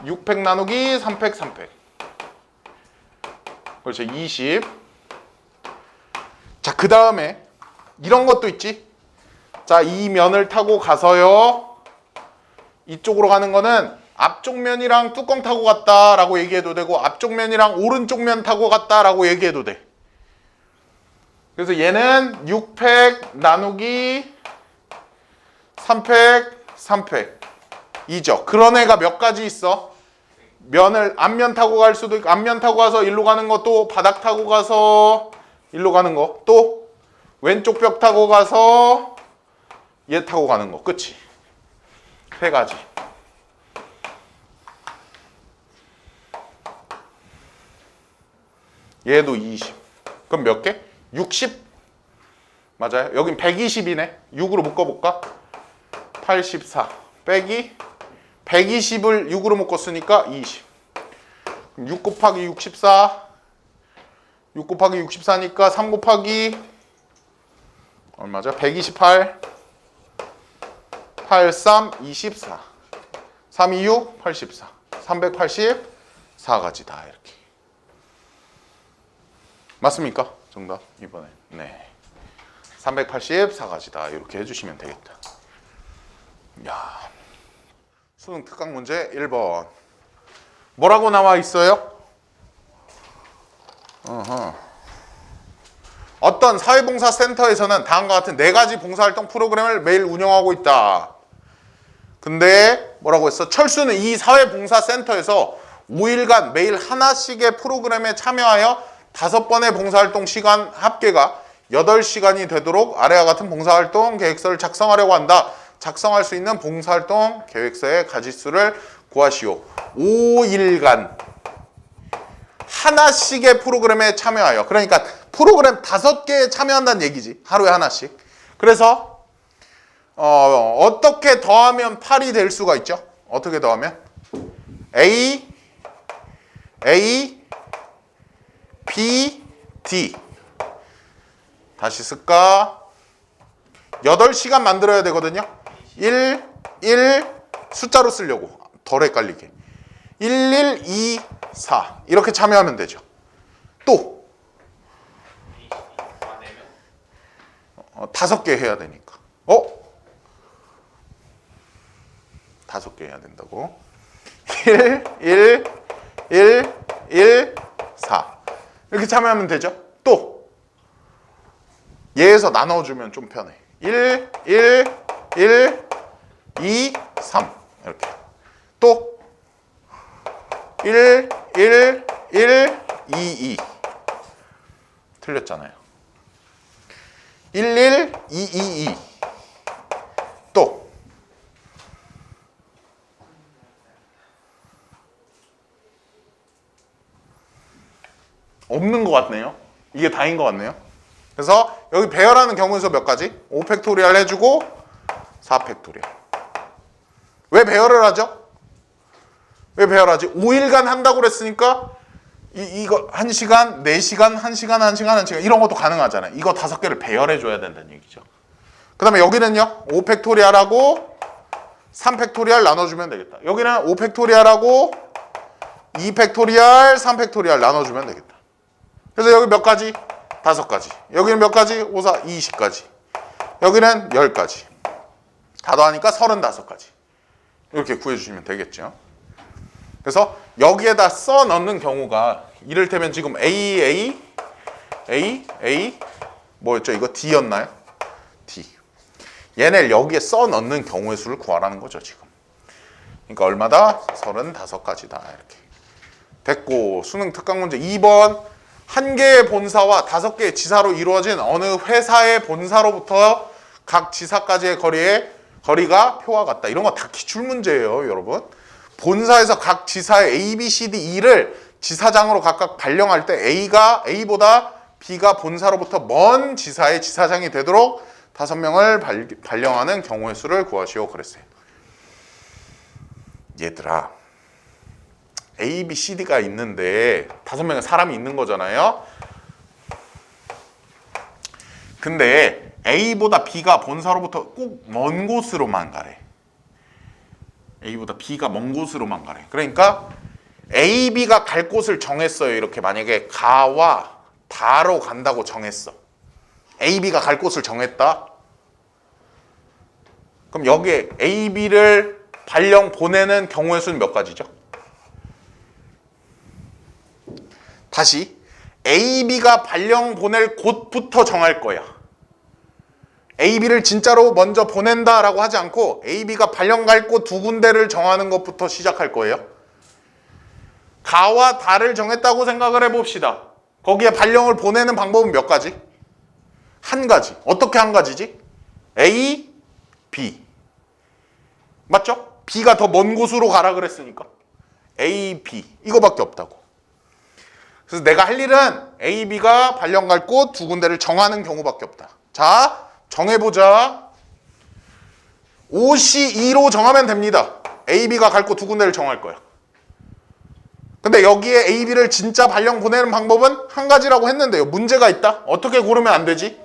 6팩 나누기 3팩 3팩. 그렇죠. 20. 자, 그 다음에 이런 것도 있지. 자, 이 면을 타고 가서요. 이쪽으로 가는 거는 앞쪽 면이랑 뚜껑 타고 갔다라고 얘기해도 되고 앞쪽 면이랑 오른쪽 면 타고 갔다라고 얘기해도 돼. 그래서 얘는 6팩 나누기 3팩 3팩 이죠. 그런 애가 몇 가지 있어? 면을 앞면 타고 갈 수도 있고 앞면 타고 가서 일로 가는 것도 바닥 타고 가서 일로 가는 거, 또 왼쪽 벽 타고 가서 얘 타고 가는 거. 그치? 3가지. 얘도 20. 그럼 몇 개? 60? 맞아요. 여긴 120이네. 6으로 묶어볼까? 84 빼기 120을 6으로 묶었으니까 20. 그럼 6 곱하기 64 6 곱하기 64니까 3 곱하기 얼마죠? 128 83 24 326 84 384가지다. 이렇게 맞습니까? 정답 이번에. 네, 384가지다. 이렇게 해주시면 되겠다. 야, 수능 특강 문제 1번 뭐라고 나와 있어요? 어떤 사회봉사센터에서는 다음과 같은 4가지 봉사활동 프로그램을 매일 운영하고 있다. 근데 뭐라고 했어? 철수는 이 사회봉사센터에서 5일간 매일 하나씩의 프로그램에 참여하여 5번의 봉사활동 시간 합계가 8시간이 되도록 아래와 같은 봉사활동 계획서를 작성하려고 한다. 작성할 수 있는 봉사활동 계획서의 가지수를 구하시오. 5일간 하나씩의 프로그램에 참여하여. 그러니까 프로그램 5개에 참여한다는 얘기지. 하루에 하나씩. 그래서 어떻게 더하면 8이 될 수가 있죠? 어떻게 더하면? A, B, D. 다시 쓸까? 8시간 만들어야 되거든요. 1, 숫자로 쓰려고. 덜 헷갈리게. 1, 2, 4. 이렇게 참여하면 되죠. 또 5개 해야 되니까. 5개 해야 된다고. 1, 4. 이렇게 참여하면 되죠. 또 얘에서 나눠주면 좀 편해. 1, 2, 3. 이렇게. 또 1, 2, 2. 틀렸잖아요. 11, 222. 또 없는 것 같네요. 이게 다인 것 같네요. 그래서 여기 배열하는 경우에서 몇 가지? 5팩토리얼 해주고 4팩토리얼. 왜 배열을 하죠? 왜 배열하지? 5일간 한다고 그랬으니까 이거 1시간, 4시간, 1시간, 1시간, 1시간 이런 것도 가능하잖아요. 이거 5개를 배열해 줘야 된다는 얘기죠. 그 다음에 여기는요. 5팩토리얼하고 3팩토리얼 나눠주면 되겠다. 여기는 5팩토리얼하고 2팩토리얼, 3팩토리얼 나눠주면 되겠다. 그래서 여기 몇 가지? 5가지. 여기는 몇 가지? 5, 4, 20가지. 여기는 10가지. 다 더하니까 35가지. 이렇게 구해주시면 되겠죠. 그래서 여기에다 써 넣는 경우가 이를테면 지금 A 뭐였죠? 이거 D였나요? D. 얘네를 여기에 써 넣는 경우의 수를 구하라는 거죠, 지금. 그러니까 얼마다? 35가지다. 이렇게. 됐고, 수능 특강 문제 2번. 한 개의 본사와 5개의 지사로 이루어진 어느 회사의 본사로부터 각 지사까지의 거리가 표와 같다. 이런 거 다 기출 문제예요, 여러분. 본사에서 각 지사의 A, B, C, D, E를 지사장으로 각각 발령할 때 A보다 B가 본사로부터 먼 지사의 지사장이 되도록 5명을 발령하는 경우의 수를 구하시오 그랬어요. 얘들아, A, B, C, D가 있는데 5명의 사람이 있는 거잖아요. 근데 A보다 B가 본사로부터 꼭 먼 곳으로만 가래. A보다 B가 먼 곳으로만 가래. 그러니까 A, B가 갈 곳을 정했어요. 이렇게 만약에 가와 다로 간다고 정했어. A, B가 갈 곳을 정했다. 그럼 여기에 A, B를 발령 보내는 경우의 수는 몇 가지죠? 다시 A, B가 발령 보낼 곳부터 정할 거야. A, B를 진짜로 먼저 보낸다라고 하지 않고 A, B가 발령 갈 곳 2군데를 정하는 것부터 시작할 거예요. 가와 다를 정했다고 생각을 해봅시다. 거기에 발령을 보내는 방법은 몇 가지? 한 가지. 어떻게 한 가지지? A, B. 맞죠? B가 더 먼 곳으로 가라 그랬으니까. A, B. 이거밖에 없다고. 그래서 내가 할 일은 A, B가 발령 갈 곳 2군데를 정하는 경우밖에 없다. 자, 정해보자. 5C2로 정하면 됩니다. A, B가 갈 곳 2군데를 정할 거야. 근데 여기에 A, B를 진짜 발령 보내는 방법은 한 가지라고 했는데요. 문제가 있다. 어떻게 고르면 안 되지?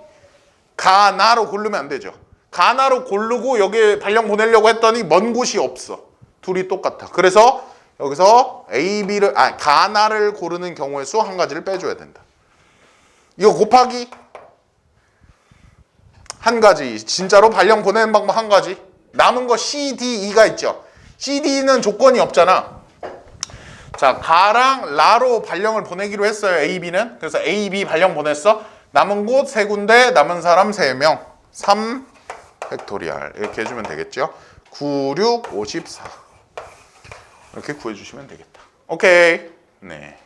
가나로 고르면 안 되죠. 가나로 고르고 여기에 발령 보내려고 했더니 먼 곳이 없어. 둘이 똑같아. 그래서 여기서 가나를 고르는 경우의 수 한 가지를 빼줘야 된다. 이거 곱하기 한 가지. 진짜로 발령 보내는 방법 한 가지. 남은 거 C, D, E가 있죠. C, D는 조건이 없잖아. 자, 가랑 라로 발령을 보내기로 했어요. A, B는. 그래서 A, B 발령 보냈어. 남은 곳 3군데, 남은 사람 3명. 3 팩토리얼. 이렇게 해주면 되겠죠. 9, 6, 54. 이렇게 구해주시면 되겠다. 오케이. 네.